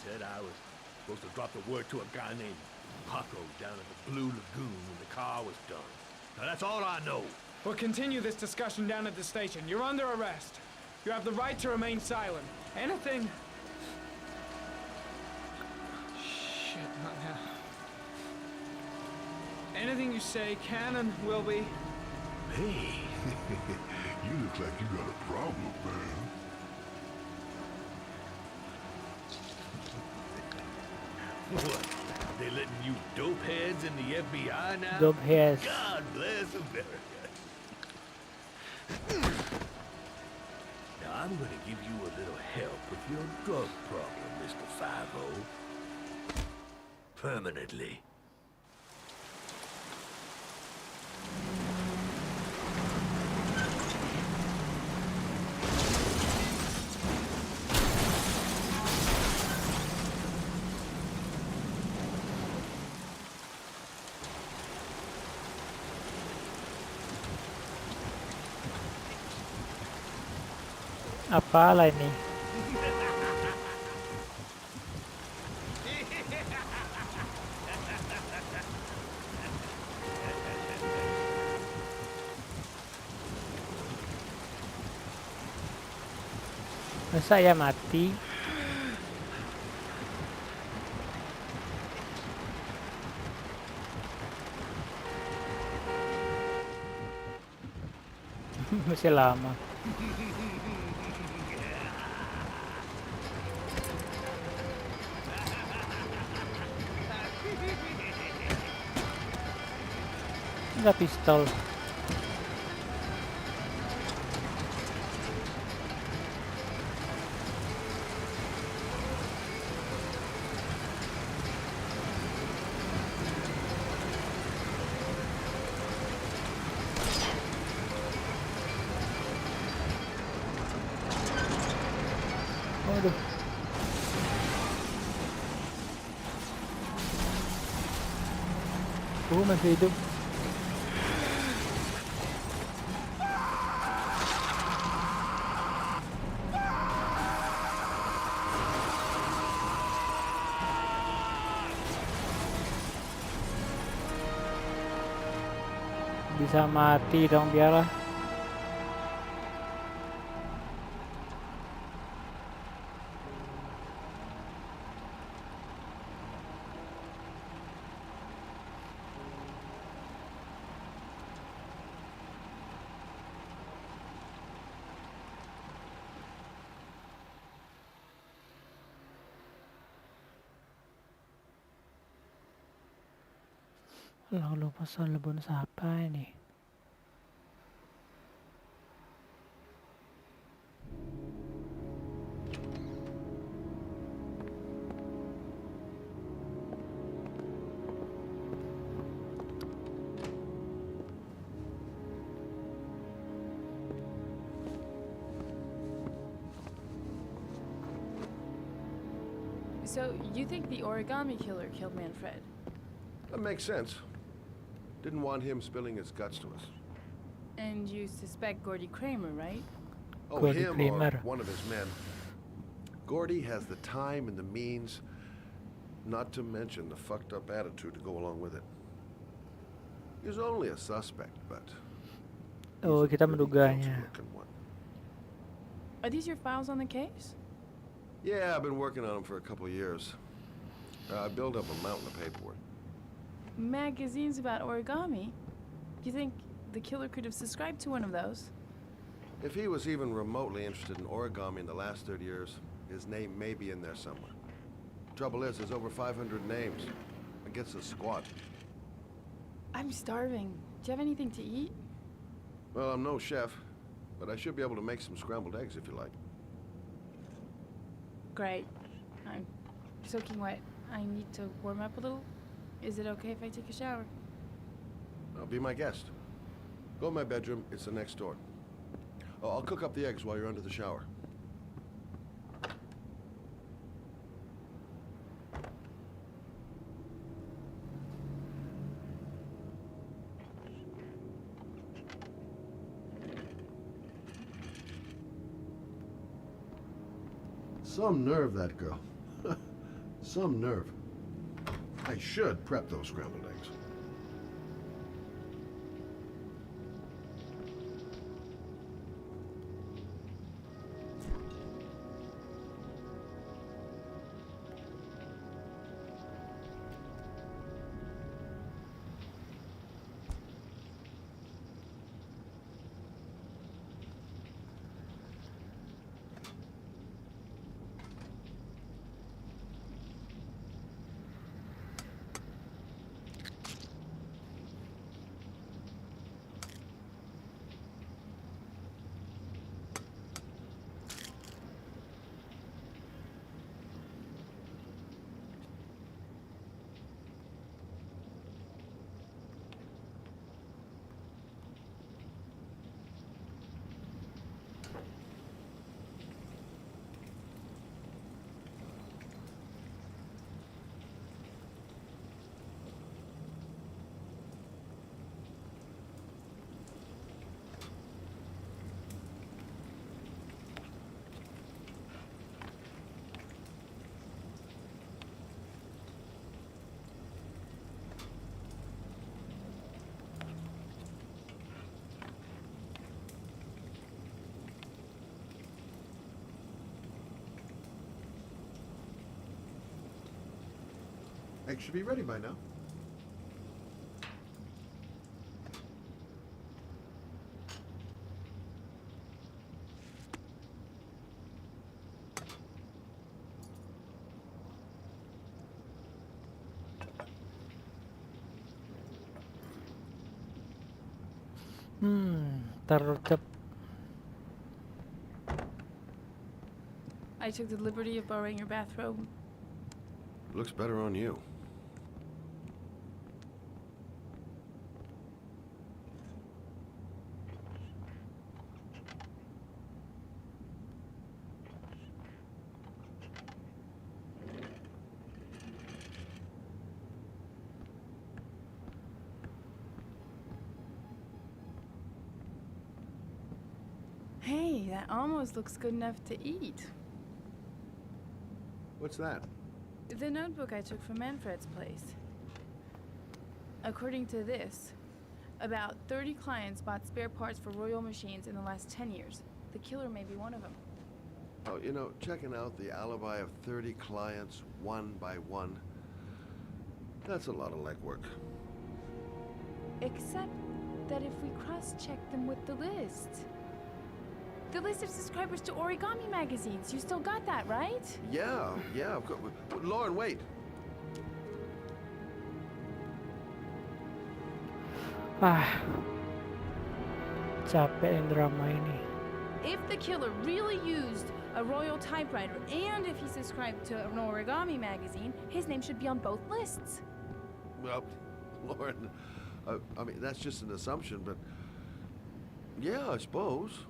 [SPEAKER 14] Said I was supposed to drop the word to a guy named Paco down at the Blue Lagoon when the car was done. Now that's all I know.
[SPEAKER 15] We'll continue this discussion down at the station. You're under arrest. You have the right to remain silent. Anything... Shit, not now. Anything you say can and will be...
[SPEAKER 14] Hey,
[SPEAKER 16] You look like you got a problem, man.
[SPEAKER 14] what? They letting you dope heads in the FBI now?
[SPEAKER 1] Dope heads.
[SPEAKER 14] God bless America. Now I'm gonna give you a little help with your drug problem, Mr. 5-0. Permanently.
[SPEAKER 1] Apalah ini? Masa ya mati? Masih lama. Enggak pistol. Waduh. Masih hidup. Bisa mati dong biarlah. Lah lupa soal bonus apa ini?
[SPEAKER 7] So, you think the origami killer killed Manfred?
[SPEAKER 5] That makes sense. Didn't want him spilling his guts to us.
[SPEAKER 7] And you suspect Gordy Kramer, right?
[SPEAKER 5] Oh,
[SPEAKER 1] Gordy
[SPEAKER 5] him
[SPEAKER 1] Kramer.
[SPEAKER 5] or one of his men. Gordy has the time and the means, not to mention the fucked up attitude to go along with it. He's only a suspect, but
[SPEAKER 1] Oh, kita menduganya.
[SPEAKER 5] looking one.
[SPEAKER 7] Are these your files on the case?
[SPEAKER 5] Yeah, I've been working on him for a couple of years. I built up a mountain of paperwork.
[SPEAKER 7] Magazines about origami? You think the killer could have subscribed to one of those?
[SPEAKER 5] If he was even remotely interested in origami in the last 30 years, his name may be in there somewhere. Trouble is, there's over 500 names. Against a squad.
[SPEAKER 7] I'm starving. Do you have anything to eat?
[SPEAKER 5] Well, I'm no chef, but I should be able to make some scrambled eggs if you like.
[SPEAKER 7] Great. I'm soaking wet. I need to warm up a little. Is it okay if I take a shower?
[SPEAKER 5] Be my guest. Go in my bedroom, it's the next door. Oh, I'll cook up the eggs while you're under the shower. Some nerve, that girl. Some nerve. I should prep those scrambled eggs. Eggs should be ready by now.
[SPEAKER 1] Tercep.
[SPEAKER 7] I took the liberty of borrowing your bathrobe.
[SPEAKER 5] Looks better on you.
[SPEAKER 7] Hey, that almost looks good enough to eat.
[SPEAKER 5] What's that?
[SPEAKER 7] The notebook I took from Manfred's place. According to this, about 30 clients bought spare parts for Royal machines in the last 10 years. The killer may be one of them.
[SPEAKER 5] Oh, you know, checking out the alibi of 30 clients one by one, that's a lot of legwork.
[SPEAKER 7] Except that if we cross-check them with the list. The list of subscribers to origami magazines. You still got that, right?
[SPEAKER 5] Yeah, of course. Lauren, wait.
[SPEAKER 1] Capek yang drama ini.
[SPEAKER 7] If the killer really used a royal typewriter and if he subscribed to an origami magazine, his name should be on both lists.
[SPEAKER 5] Well, Lauren, I mean, that's just an assumption, but yeah, I suppose.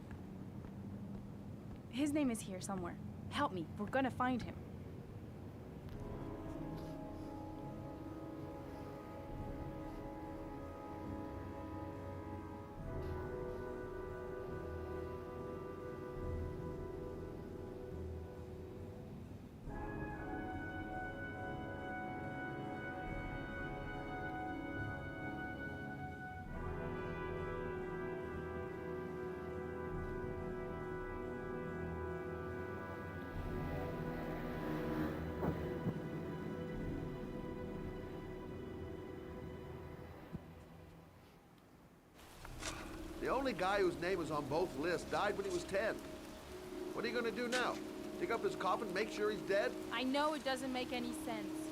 [SPEAKER 7] His name is here somewhere. Help me. We're gonna find him.
[SPEAKER 5] The only guy whose name is on both lists died when he was 10. What are you gonna do now? Dig up his coffin, make sure he's dead?
[SPEAKER 7] I know it doesn't make any sense.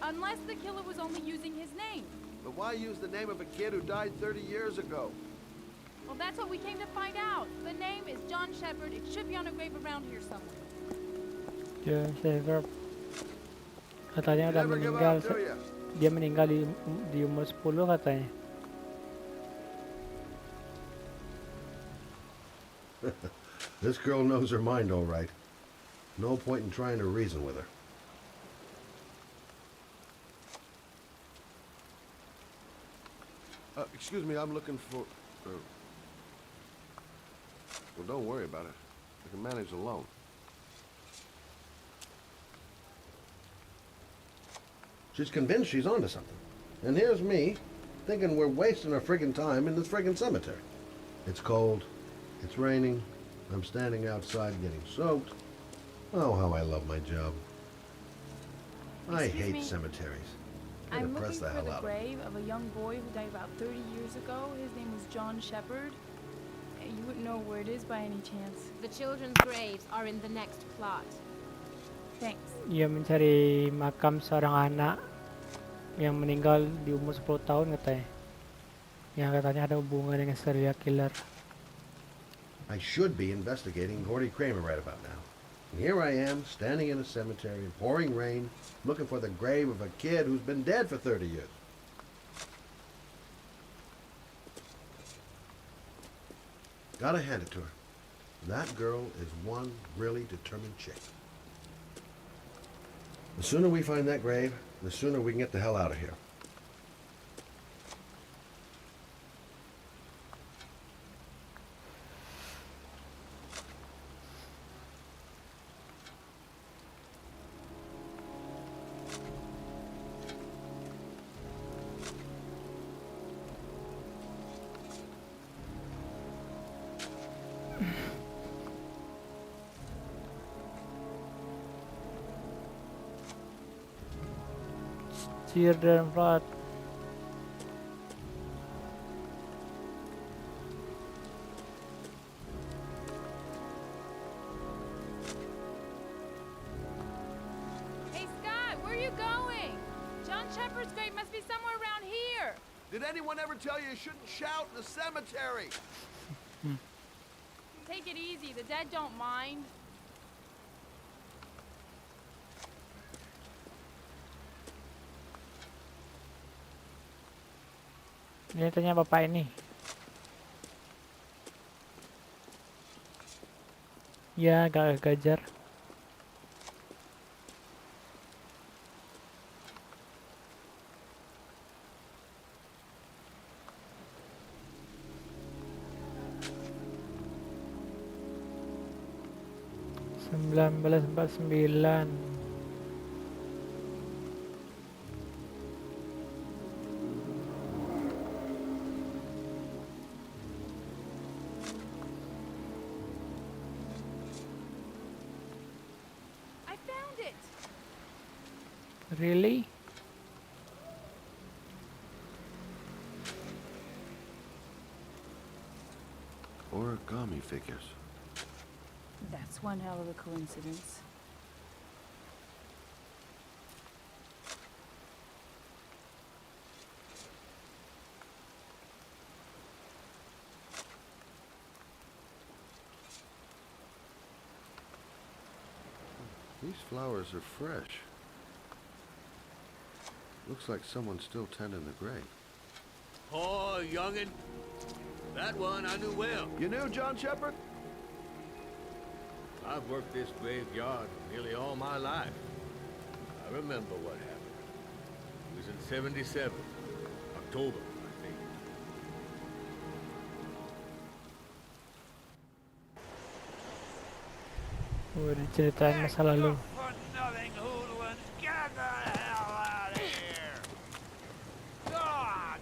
[SPEAKER 7] Unless the killer was only using his name.
[SPEAKER 5] But why use the name of a kid who died 30 years ago?
[SPEAKER 7] Well, that's what we came to find out. The name is John Shepard. It should be on a grave around here somewhere.
[SPEAKER 1] John Shepard. Katanya udah
[SPEAKER 5] Never give
[SPEAKER 1] meninggal.
[SPEAKER 5] up, do ya?
[SPEAKER 1] Dia meninggal di umur 10 katanya.
[SPEAKER 5] This girl knows her mind all right. No point in trying to reason with her. Excuse me, I'm looking for... Well, don't worry about it. I can manage alone. She's convinced she's onto something. And here's me, thinking we're wasting our friggin' time in this friggin' cemetery. It's cold. It's raining. I'm standing outside getting soaked. Oh, how I love my job. I
[SPEAKER 7] Excuse
[SPEAKER 5] hate
[SPEAKER 7] me?
[SPEAKER 5] cemeteries.
[SPEAKER 7] I'm
[SPEAKER 5] Press
[SPEAKER 7] looking
[SPEAKER 5] the
[SPEAKER 7] for
[SPEAKER 5] hell
[SPEAKER 7] the
[SPEAKER 5] out of
[SPEAKER 7] grave of a young boy who died about 30 years ago. His name was John Shepard. You wouldn't know where it is by any chance.
[SPEAKER 17] The children's graves are in the next plot.
[SPEAKER 7] Thanks.
[SPEAKER 1] Ia mencari makam seorang anak yang meninggal di umur 10 tahun katanya. Yang katanya ada hubungan dengan serial killer.
[SPEAKER 5] I should be investigating Gordy Kramer right about now. And here I am, standing in a cemetery in pouring rain, looking for the grave of a kid who's been dead for 30 years. Gotta hand it to her. That girl is one really determined chick. The sooner we find that grave, the sooner we can get the hell out of here.
[SPEAKER 1] cheer dan float.
[SPEAKER 7] Hey, Scott, where are you going? John Shepherd's grave must be somewhere around here.
[SPEAKER 5] Did anyone ever tell you shouldn't shout in the cemetery?
[SPEAKER 7] Take it easy. The dead don't mind.
[SPEAKER 1] Ini tanya bapak ini. Ya, agak gajar. Sembilan belas 49.
[SPEAKER 7] I found it.
[SPEAKER 1] Really?
[SPEAKER 5] Origami figures.
[SPEAKER 7] That's one hell of a coincidence.
[SPEAKER 5] These flowers are fresh. Looks like someone's still tending the grave.
[SPEAKER 14] Oh, youngin'. That one I knew well.
[SPEAKER 5] You knew John Shepherd?
[SPEAKER 14] I've worked this graveyard nearly all my life. I remember what happened. It was in 77. October, I think.
[SPEAKER 1] Diceritain masa lalu.
[SPEAKER 11] Nothing hoodlums, get the hell out of here! God,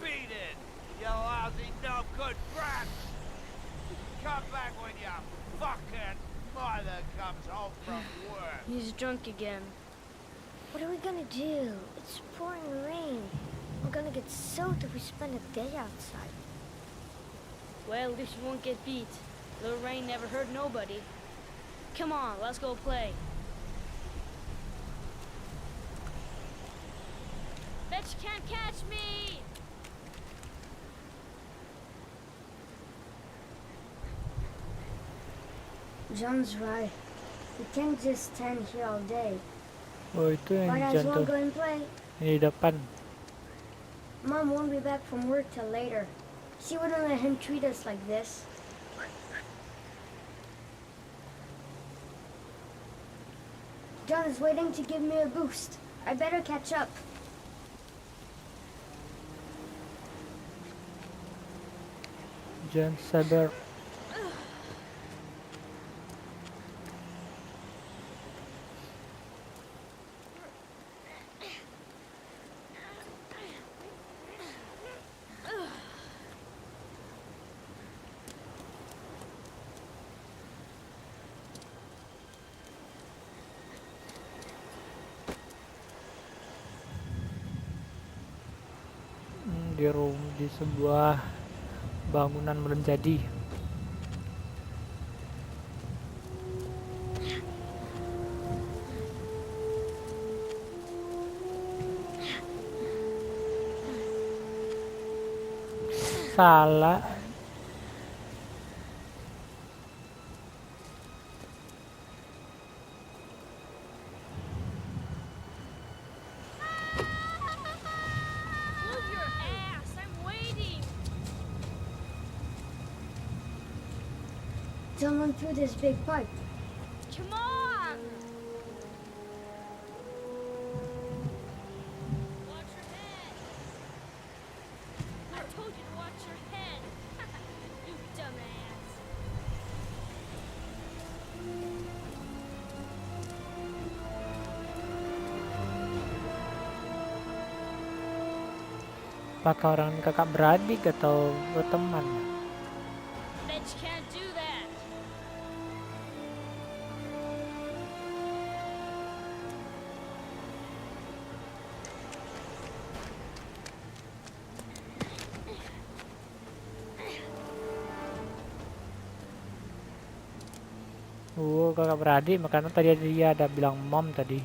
[SPEAKER 11] beat it, you lousy no good brat! Come back when your fucking mother comes home from work.
[SPEAKER 18] He's drunk again. What are we gonna do? It's pouring rain. We're gonna get soaked if we spend a day outside.
[SPEAKER 19] Well, at least you won't get beat. Little rain never hurt nobody. Come on, let's go play. Bet you can't catch me!
[SPEAKER 18] John's right. We can't just stand here all day.
[SPEAKER 1] Oh, itu yang
[SPEAKER 18] Might as well
[SPEAKER 1] jatuh.
[SPEAKER 18] go and play.
[SPEAKER 1] Ini di depan.
[SPEAKER 18] Mom won't be back from work till later. She wouldn't let him treat us like this. John is waiting to give me a boost. I better catch up.
[SPEAKER 1] Jangan sabar. Di sebuah bangunan belum jadi. Salah.
[SPEAKER 19] Move your ass, I'm waiting.
[SPEAKER 18] Someone threw this big pipe.
[SPEAKER 19] Come on! Watch your head. I told you to watch your head. You dumbass.
[SPEAKER 1] Apakah orang kakak beradik atau berteman?
[SPEAKER 19] Bet you can't do that.
[SPEAKER 1] Kakak beradik, makanya tadi dia ada bilang mom tadi.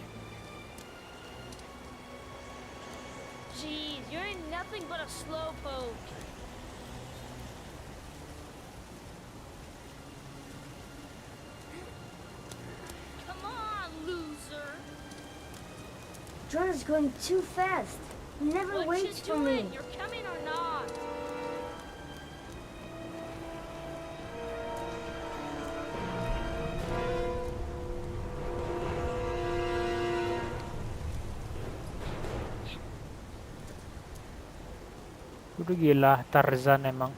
[SPEAKER 19] Jeez, you ain't nothing but a slowpoke. Come on, loser.
[SPEAKER 18] John is going too fast. He never
[SPEAKER 19] What
[SPEAKER 18] waits
[SPEAKER 19] you
[SPEAKER 18] for me.
[SPEAKER 19] doing? You're coming or not?
[SPEAKER 1] Udah gila, Tarzan emang.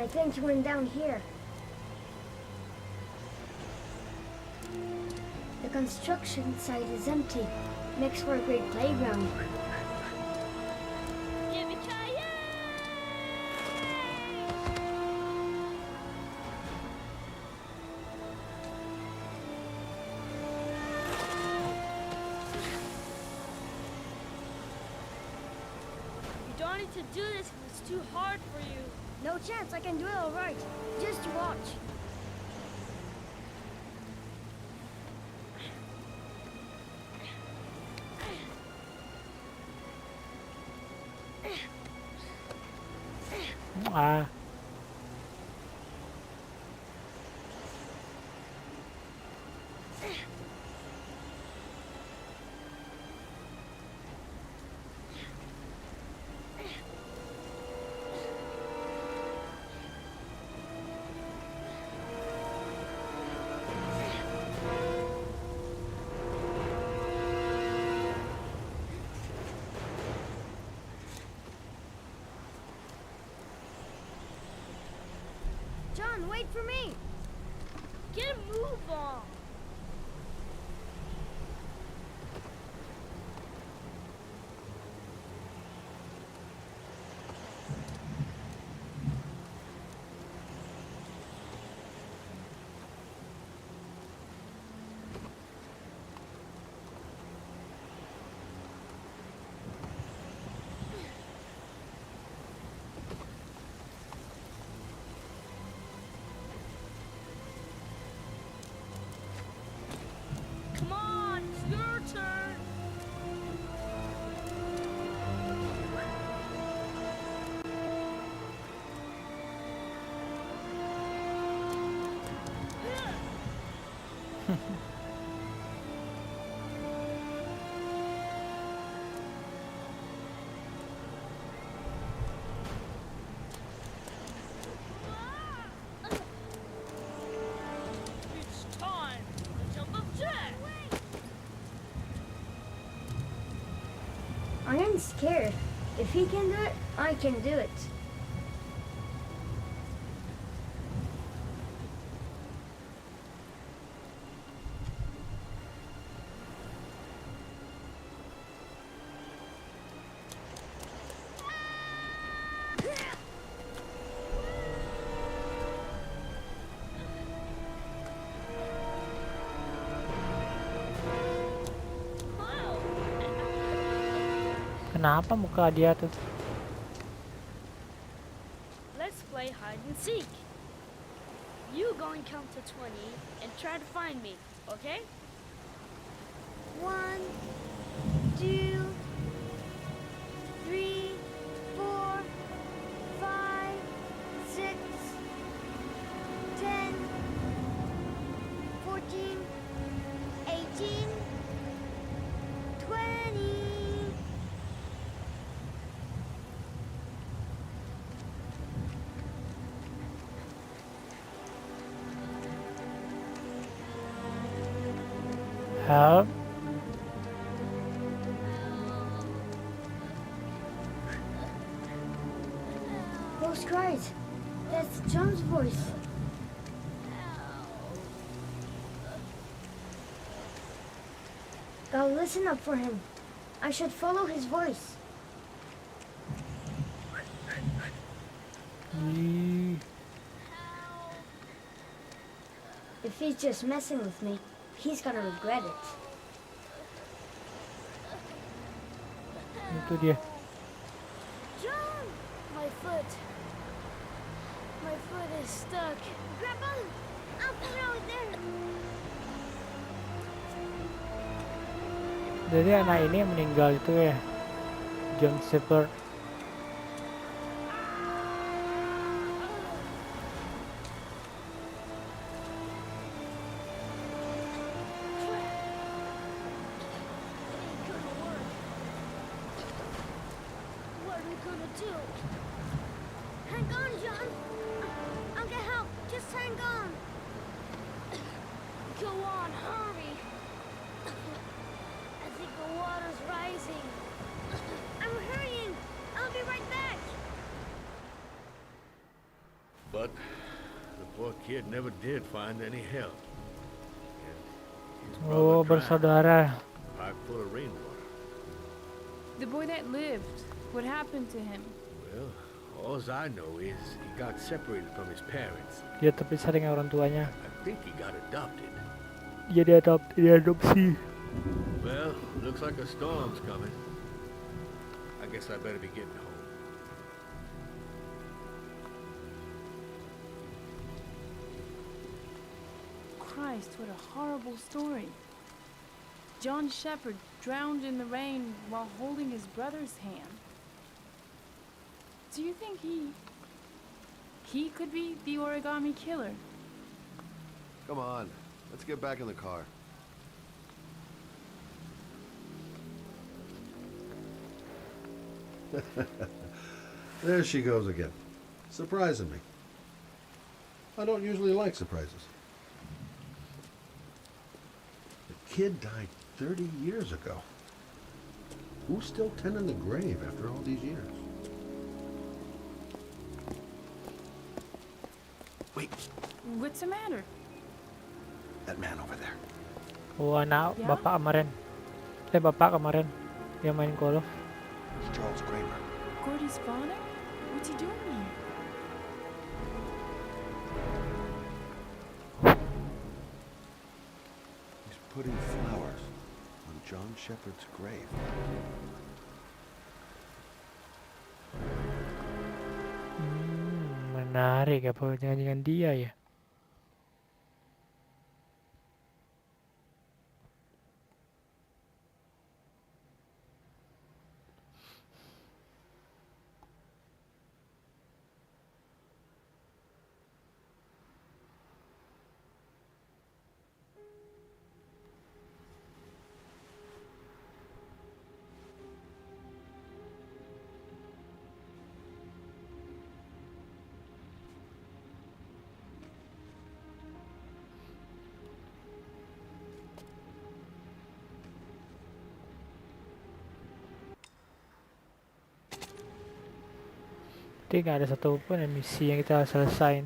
[SPEAKER 18] I think he went down here. The construction site is empty. Makes for a great playground.
[SPEAKER 19] You don't need to do this if it's too hard for you.
[SPEAKER 18] No chance, I can do it all right. Just watch.
[SPEAKER 1] Ah.
[SPEAKER 18] John, wait for me.
[SPEAKER 19] Get a move on. Come on, it's your turn. It's time to jump up jack.
[SPEAKER 18] I am scared. If he can do it, I can do it.
[SPEAKER 1] Kenapa muka dia tuh?
[SPEAKER 19] Let's play hide and seek. You go and count to 20 and try to find me, okay?
[SPEAKER 18] 1, 2, 3, 4, 5, 6, 10, 14, 18, 20.
[SPEAKER 1] Help.
[SPEAKER 18] Those cries. That's John's voice. Gotta listen up for him. I should follow his voice. If he's just messing with me, he's gonna regret it.
[SPEAKER 1] Itu dia.
[SPEAKER 18] John! My foot. My foot is stuck. Grab on! I'll throw it there.
[SPEAKER 1] Jadi anak ini yang meninggal itu ya, John Shepard.
[SPEAKER 18] What are we gonna do? Hang on, John. I'll get help. Just hang on. Go on, hurry. I think the water's rising. I'm hurrying. I'll be right back.
[SPEAKER 14] But the poor kid never did find any help. His
[SPEAKER 1] Oh,
[SPEAKER 14] brother
[SPEAKER 1] bersaudara.
[SPEAKER 14] drowned, pipe full of rainwater.
[SPEAKER 7] The boy that lived, what happened to him?
[SPEAKER 14] Well, all I know is he got separated from his parents.
[SPEAKER 1] Dia terpisah dengan orang tuanya.
[SPEAKER 14] I think he got adopted.
[SPEAKER 1] Dia diadopsi.
[SPEAKER 14] Well, looks like a storm's coming. I guess I better be getting home.
[SPEAKER 7] Christ, what a horrible story. John Shepard drowned in the rain while holding his brother's hand. Do you think he could be the origami killer?
[SPEAKER 5] Come on, let's get back in the car.
[SPEAKER 20] There she goes again, surprising me. I don't usually like surprises. The kid died 30 years ago. Who's still tending the grave after all these years?
[SPEAKER 5] Wait,
[SPEAKER 7] What's the matter?
[SPEAKER 5] that man over there.
[SPEAKER 1] Oh, anak
[SPEAKER 7] Ya?
[SPEAKER 1] bapak kemarin. Bapak kemarin yang main golf.
[SPEAKER 5] It's Charles Kramer.
[SPEAKER 7] Gordy's father? What's he doing here?
[SPEAKER 5] He's putting flowers on John Shepard's grave.
[SPEAKER 1] Menarik apa dengan dia ya. Berarti nggak ada satupun misi yang kita selesain.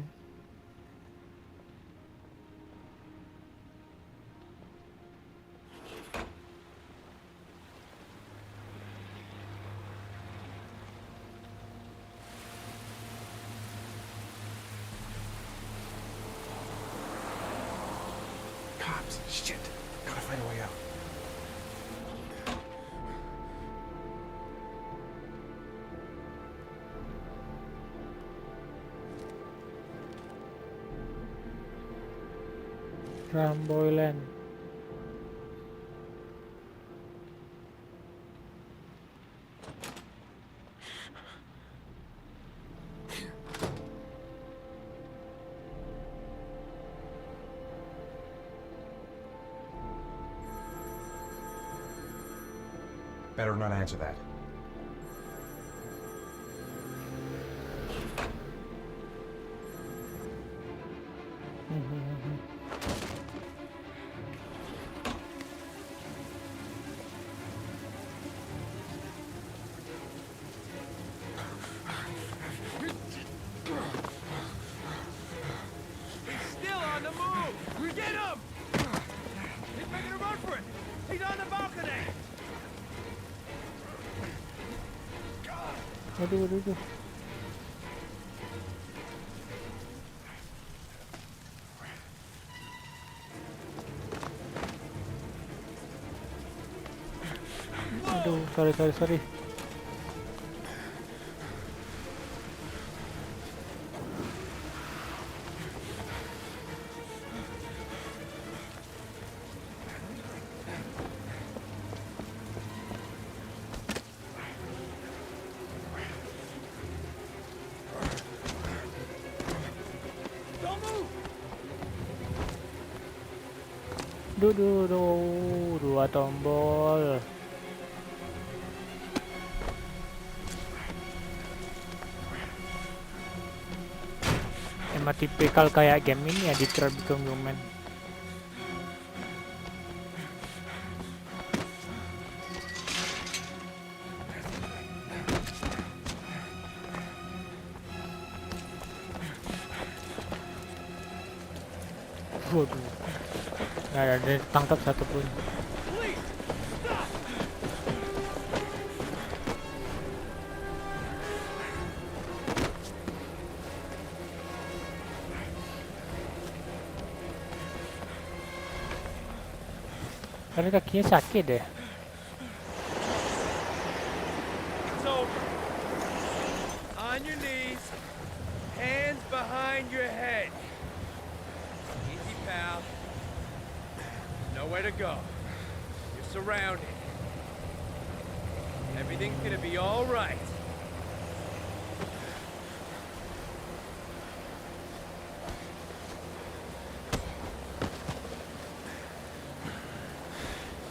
[SPEAKER 3] Cops, shit. Gotta find a way out.
[SPEAKER 1] Ramboyland.
[SPEAKER 3] Better not answer that.
[SPEAKER 11] Still on the move! Get him! He's making a run for it! He's on the balcony!
[SPEAKER 1] Aduh. Aduh, sorry. Duh, dua tombol. Emang tipikal kayak game ini ya, Detroit Become Human. Waduh, nggak ada ditangkap satupun. Karena kakinya sakit deh.
[SPEAKER 11] It's over. On your knees, hands behind your head. Easy, pal. Nowhere to go. You're surrounded. Everything's gonna be all right.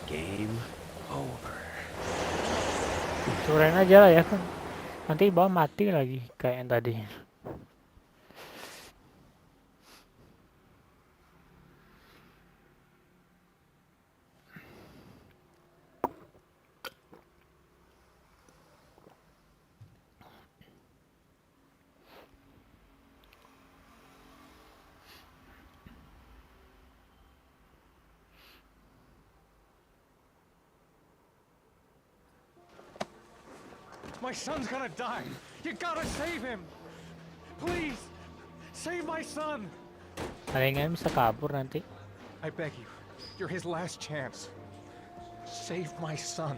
[SPEAKER 10] Game over.
[SPEAKER 1] Surain aja lah ya kan. Nanti bawah mati lagi kayak yang tadi.
[SPEAKER 21] My son's gonna die. You gotta save him. Please, save my son.
[SPEAKER 1] Palingan bisa kabur nanti.
[SPEAKER 21] I beg you. You're his last chance. Save my son.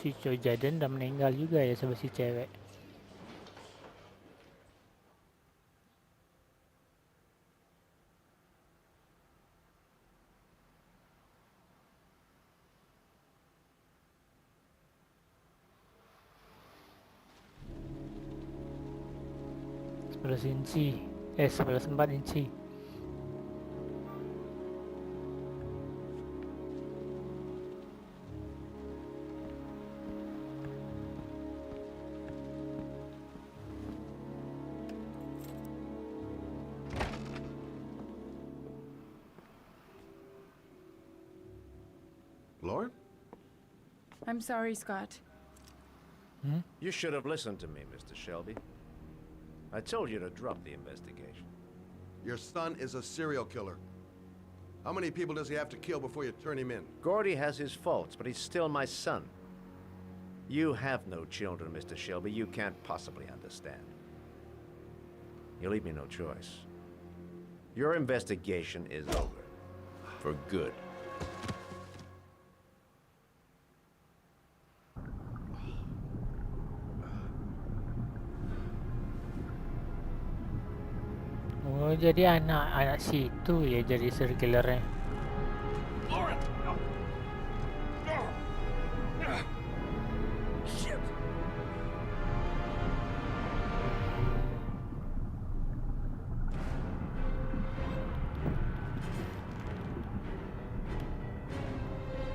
[SPEAKER 1] Si Joe Jaden udah meninggal juga ya sama si cewek. Inci 11,4 inci.
[SPEAKER 5] Lord?
[SPEAKER 7] I'm sorry, Scott.
[SPEAKER 22] You should have listened to me, Mr. Shelby. I told you to drop the investigation.
[SPEAKER 5] Your son is a serial killer. How many people does he have to kill before you turn him in?
[SPEAKER 22] Gordy has his faults, but he's still my son. You have no children, Mr. Shelby. You can't possibly understand. You leave me no choice. Your investigation is over. For good.
[SPEAKER 1] Oh, jadi anak situ ya jadi serial killernya.
[SPEAKER 14] Lauren! Shit!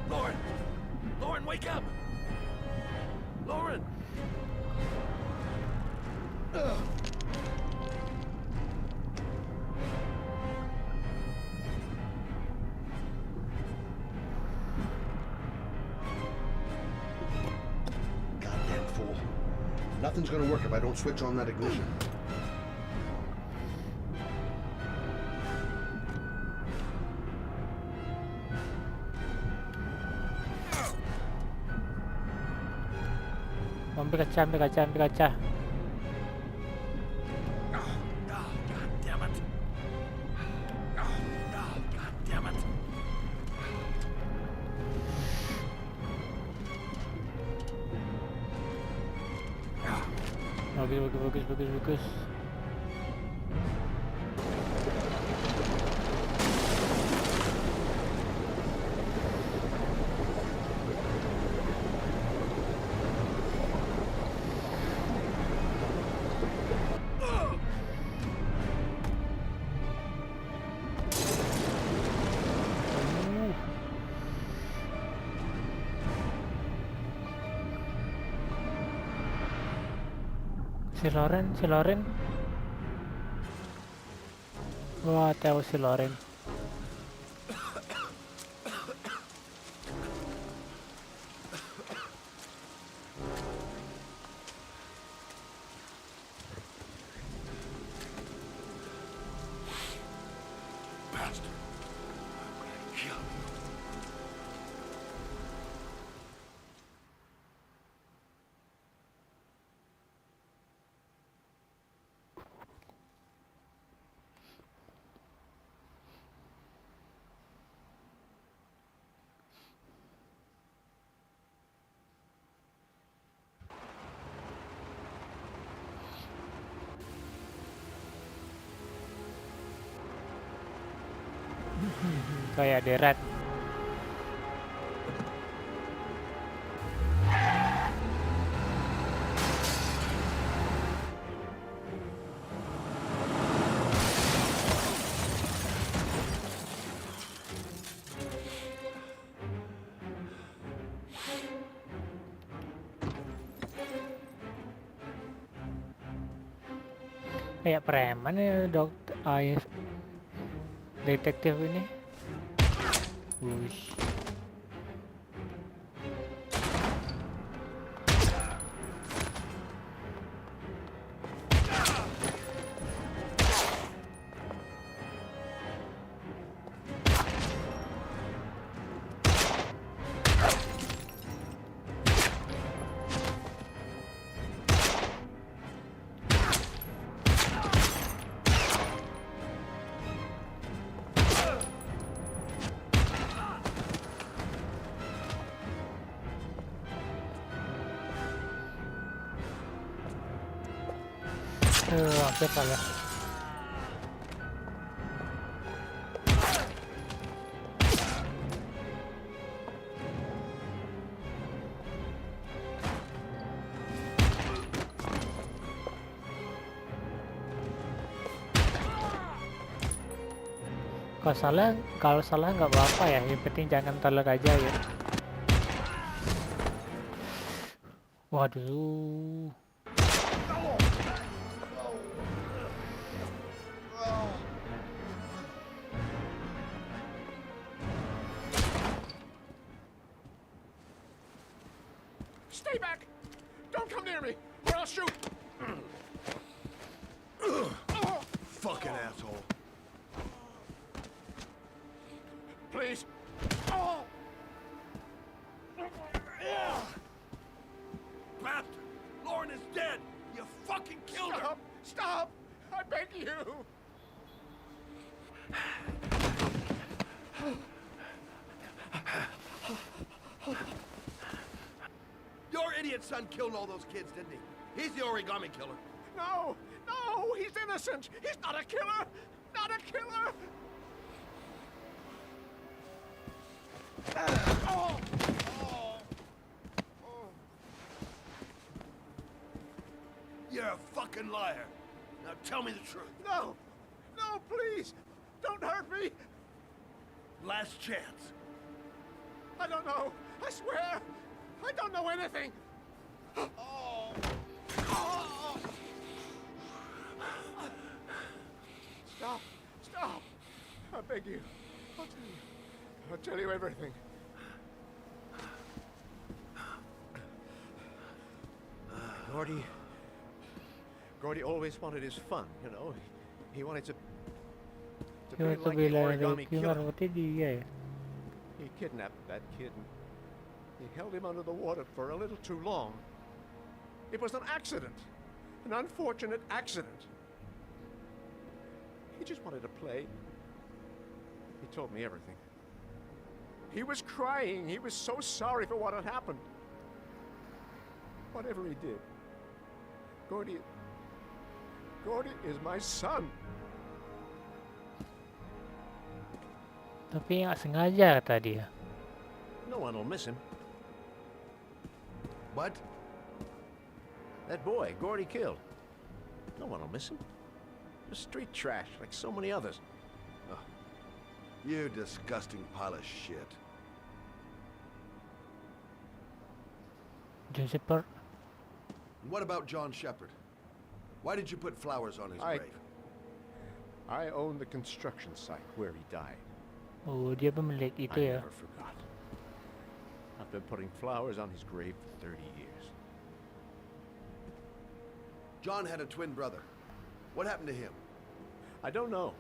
[SPEAKER 14] Lauren! Lauren, wake up! Lauren!
[SPEAKER 5] Nothing's gonna work if I don't switch on that ignition.
[SPEAKER 1] Ambil kaca, ambil kaca, ambil kaca.
[SPEAKER 14] God damn it. God damn it.
[SPEAKER 1] Bagus. Si Loren. Wah, tahu si Loren.
[SPEAKER 14] Bastard. I'm gonna kill you.
[SPEAKER 1] Kayak deret. Kayak preman ya dokter detektif ini. Wush. Hampir salah. Kalau salah nggak apa-apa ya, yang penting jangan telak aja ya. Waduh.
[SPEAKER 14] Stay back! Don't come near me, or I'll shoot!
[SPEAKER 5] Fucking asshole.
[SPEAKER 14] Please.
[SPEAKER 5] Bastard! Lauren is dead! You fucking killed her!
[SPEAKER 14] Stop! I beg you!
[SPEAKER 5] Your idiot son killed all those kids, didn't he? He's the origami killer.
[SPEAKER 14] No! No! He's innocent! He's not a killer! Not a killer!
[SPEAKER 5] You're a fucking liar. Now tell me the truth.
[SPEAKER 14] No! No, please! Don't hurt me!
[SPEAKER 5] Last chance.
[SPEAKER 14] I don't know! I swear! I don't know anything! Stop! Stop! I beg you. I'll tell you everything.
[SPEAKER 22] Gordy always wanted his fun, you know. He wanted to be
[SPEAKER 1] Itu
[SPEAKER 22] like the
[SPEAKER 1] bila
[SPEAKER 22] origami killer.
[SPEAKER 1] berarti dia ya.
[SPEAKER 22] He kidnapped that kid and he held him under the water for a little too long. It was an accident. An unfortunate accident. He just wanted to play. He told me everything. He was crying. He was so sorry for what had happened. Whatever he did, Gordy is my son.
[SPEAKER 1] Tapi nggak sengaja kata dia.
[SPEAKER 22] No one will miss him.
[SPEAKER 5] What?
[SPEAKER 22] That boy, Gordy killed. No one will miss him. Just street trash, like so many others.
[SPEAKER 5] Oh, you disgusting pile of shit.
[SPEAKER 1] Joseph.
[SPEAKER 5] What about John Shepard? Why did you put flowers on his grave?
[SPEAKER 22] I own the construction site where he died.
[SPEAKER 1] Oh, dia pemilik itu
[SPEAKER 22] I
[SPEAKER 1] ya.
[SPEAKER 22] never forgot. I've been putting flowers on his grave for 30 years.
[SPEAKER 5] John had a twin brother. What happened to him?
[SPEAKER 22] I don't know.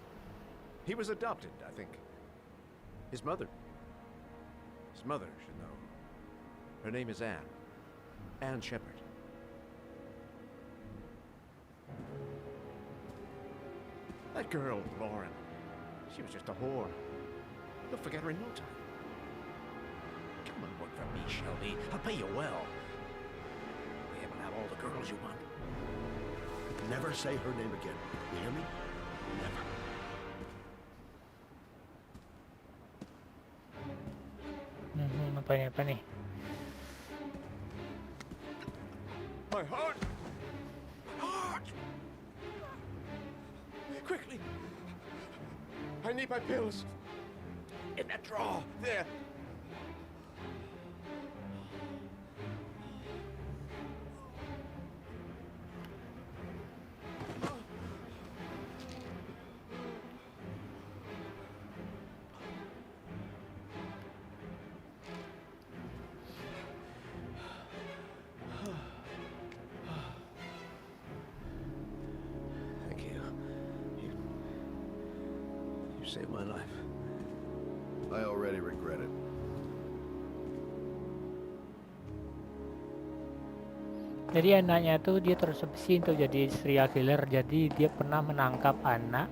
[SPEAKER 22] He was adopted, I think. His mother should know. Her name is Anne. Anne Shepard. That girl, Lauren, she was just a whore. You'll forget her in no time. Come and work for me, Shelby. I'll pay you well. Be able to have all the girls you want.
[SPEAKER 5] Never say her name again. You hear me? Never.
[SPEAKER 1] Apa nih?
[SPEAKER 22] My heart! Heart! Quickly! I need my pills. In that drawer, there. Saved my life.
[SPEAKER 5] I already regret it.
[SPEAKER 1] Jadi anaknya tuh dia tersebsi untuk jadi serial killer. Jadi dia pernah menangkap anak,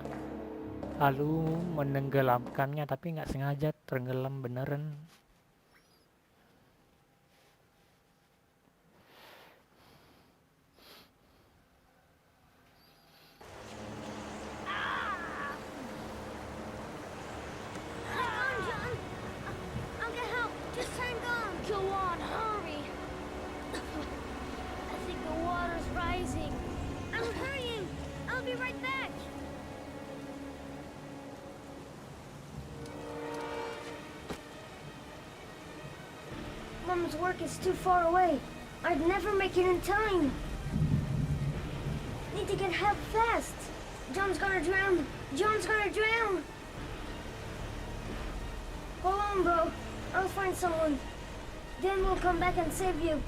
[SPEAKER 1] lalu menenggelamkannya, tapi nggak sengaja tenggelam beneran.
[SPEAKER 18] Mom's work is too far away. I'd never make it in time. Need to get help fast. John's gonna drown. John's gonna drown. Hold on, bro. I'll find someone. Then we'll come back and save you.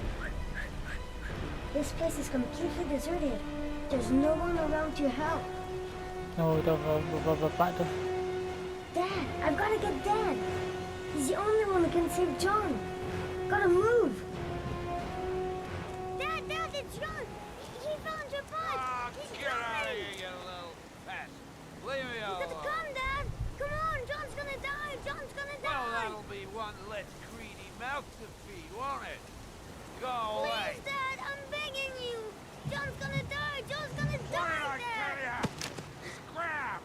[SPEAKER 18] This place is completely deserted. There's no one around to help.
[SPEAKER 1] Oh, itu bapak tuh.
[SPEAKER 18] Dad, I've gotta get Dad. He's the only one who can save John. Gotta move. Dad, it's John. He found your bud. He's
[SPEAKER 14] Get out of
[SPEAKER 18] coming.
[SPEAKER 14] here, you little pest. Leave me
[SPEAKER 18] You
[SPEAKER 14] alone.
[SPEAKER 18] gotta come, Dad. Come on, John's gonna die. John's gonna die.
[SPEAKER 14] Well, that'll be one less greedy mouth to feed, won't it? Go away.
[SPEAKER 18] Please, Dad, I'm begging you. John's gonna die. John's gonna
[SPEAKER 14] What did
[SPEAKER 18] die,
[SPEAKER 14] I
[SPEAKER 18] Dad.
[SPEAKER 14] tell ya? Scrap!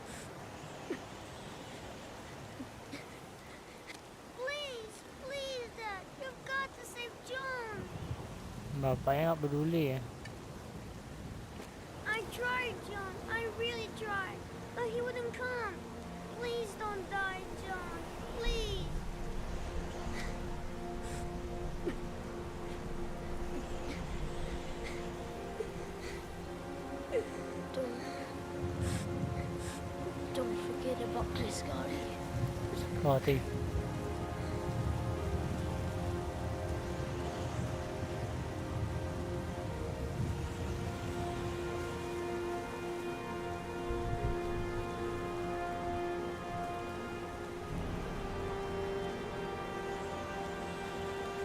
[SPEAKER 18] Please, Dad. You've got to save John.
[SPEAKER 1] Bapaknya nggak peduli ya.
[SPEAKER 18] I tried, John. I really tried. But he wouldn't come. Please don't die, John. Please. Don't forget about my Scotty.
[SPEAKER 1] Scotty.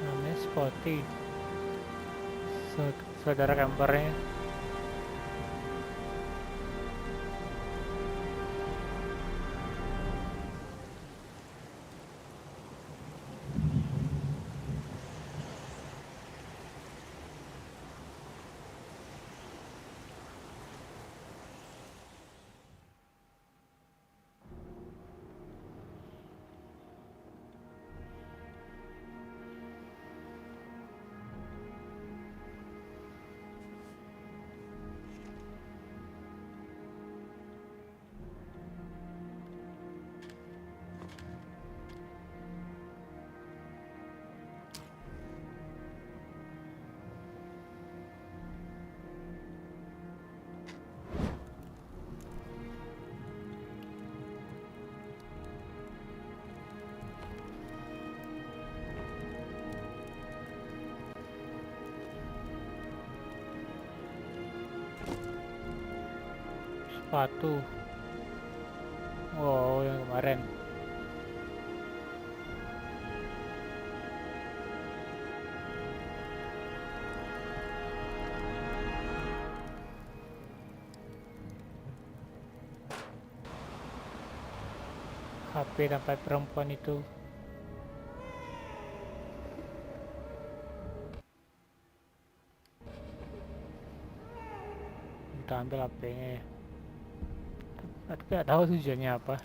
[SPEAKER 1] Namanya Scotty. saudara kembarnya. Sepatu. Wow, yang kemarin. HP dapat perempuan itu. Kita ambil HP-nya. Tapi nggak tahu tujuannya apa.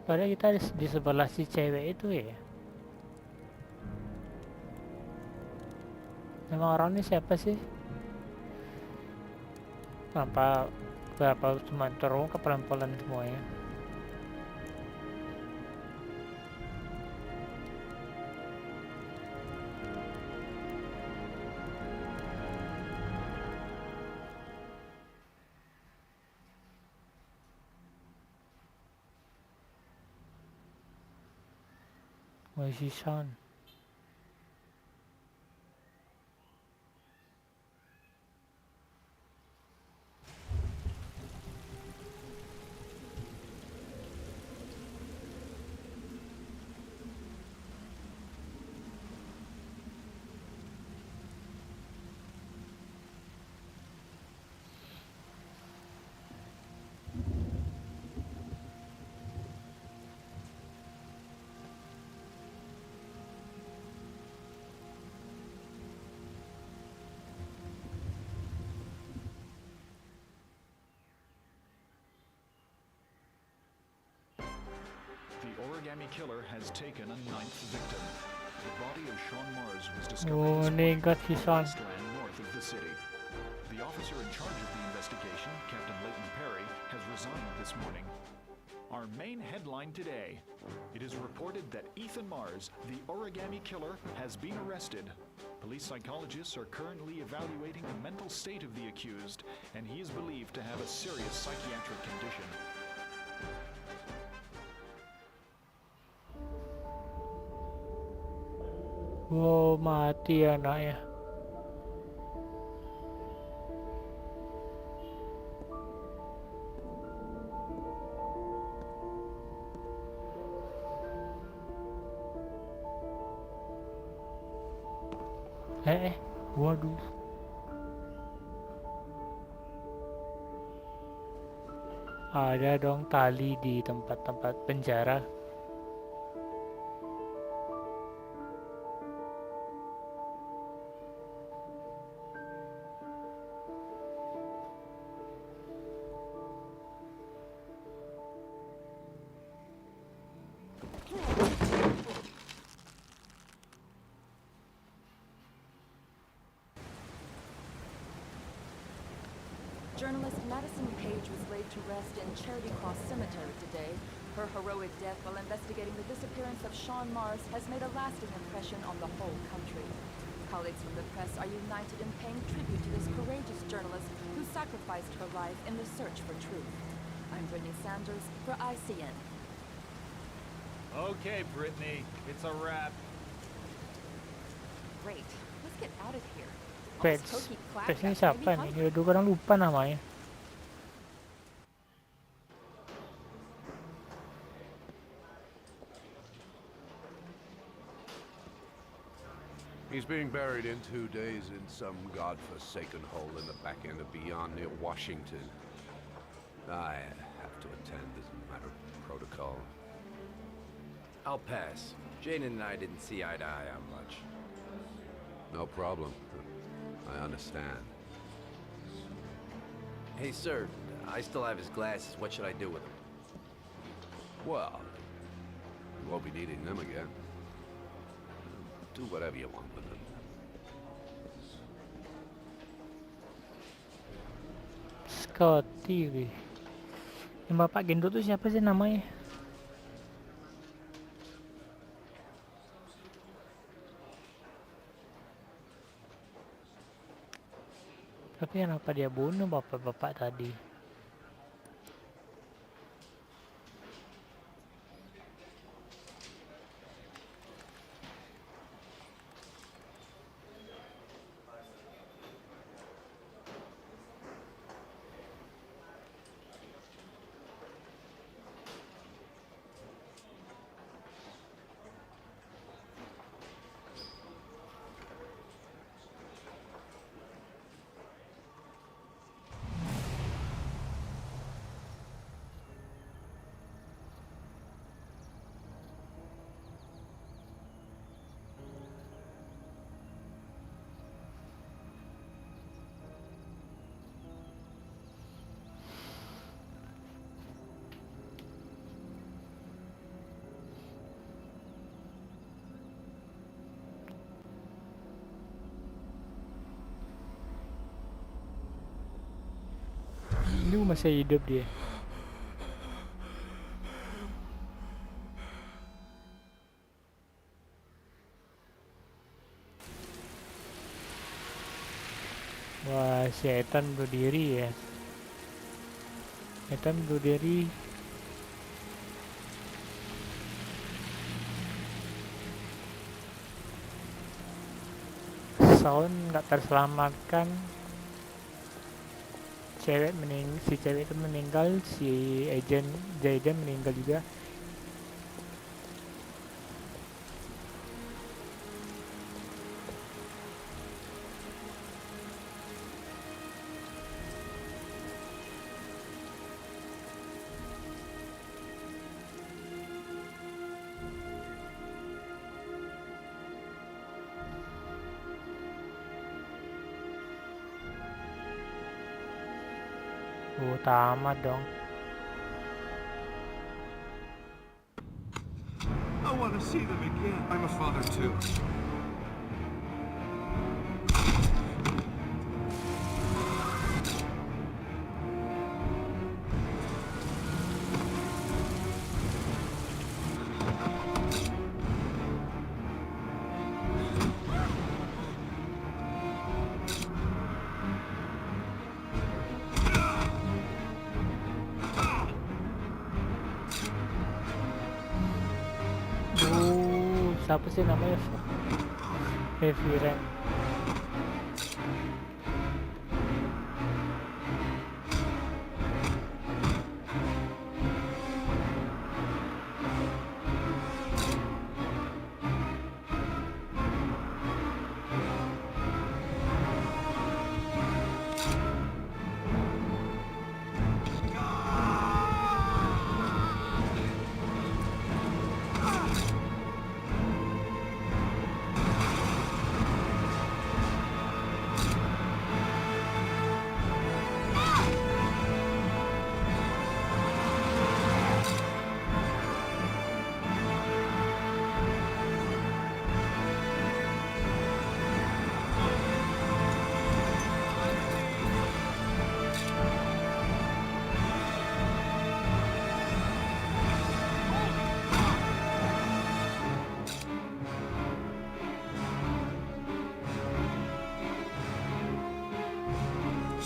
[SPEAKER 1] Padahal kita di sebelah si cewek itu ya. Emang orang ini siapa sih? Kenapa cuma terungkap pelan-pelan semuanya? Masih Shaun.
[SPEAKER 2] The origami killer has taken a 9th victim. The body of Shaun Mars was discovered this morning in wasteland north of the city. The officer in charge of the investigation, Captain Leighton Perry, has resigned this morning. Our main headline today. It is reported that Ethan Mars, the origami killer, has been arrested. Police psychologists are currently evaluating the mental state of the accused, and he is believed to have a serious psychiatric condition.
[SPEAKER 1] Wow, mati anaknya. Waduh. Ada dong tali di tempat-tempat penjara.
[SPEAKER 6] Journalist Madison Page was laid to rest in Charity Cross Cemetery today. Her heroic death while investigating the disappearance of Shaun Mars has made a lasting impression on the whole country. Colleagues from the press are united in paying tribute to this courageous journalist who sacrificed her life in the search for truth. I'm Brittany Sanders for ICN.
[SPEAKER 8] Okay, Brittany, it's a wrap.
[SPEAKER 6] Great. Let's get out of here.
[SPEAKER 1] Pets. Pets ini siapa nih? Ini dua orang lupa namanya.
[SPEAKER 23] He's being buried in 2 days in some godforsaken hole in the back end of Beyond near Washington. I have to attend as a matter of protocol.
[SPEAKER 10] I'll pass. Jane and I didn't see eye to eye on much.
[SPEAKER 23] No problem. I understand.
[SPEAKER 10] Hey, sir, I still have his glasses. What should I do with them?
[SPEAKER 23] Well, you won't be needing them again. Do whatever you want with them.
[SPEAKER 1] Scotty. Yang bapak gendut tuh siapa sih namanya? Tapi kenapa dia bunuh bapak-bapak tadi? Ini masih hidup dia. Wah, si Ethan bunuh diri ya. Ethan bunuh diri. Shaun nggak terselamatkan. Si cewek itu meninggal, si agent Jaden meninggal juga. Tamat dong.
[SPEAKER 24] I want to see them again. I'm a father too.
[SPEAKER 1] Siapa sih namanya? Heavy Rain.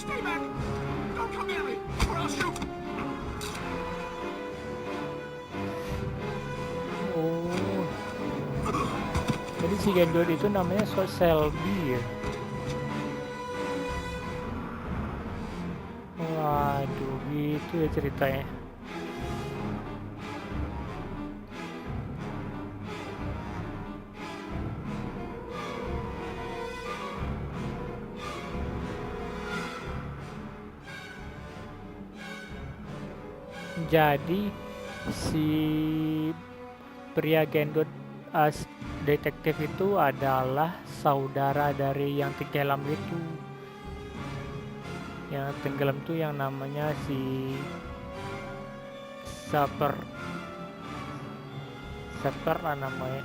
[SPEAKER 24] Stay back! Don't come near me, or I'll shoot!
[SPEAKER 1] Oh. Jadi si gendut itu namanya Selby ya. Waduh, gitu ya ceritanya. Jadi si pria gendut detektif itu adalah saudara dari yang tenggelam itu. Yang tenggelam itu yang namanya si Saper lah namanya.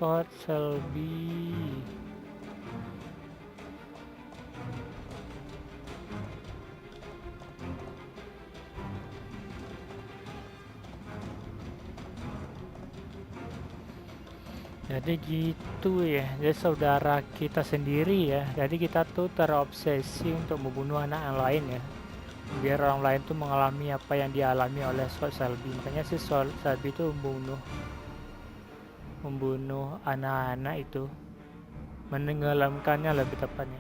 [SPEAKER 1] Scott Selby. Jadi gitu ya, dia saudara kita sendiri ya. Jadi kita tuh terobsesi untuk membunuh anak yang lain ya. Biar orang lain tuh mengalami apa yang dialami oleh Scott Selby. Makanya si Selby itu membunuh anak-anak itu, menenggelamkannya lebih tepatnya.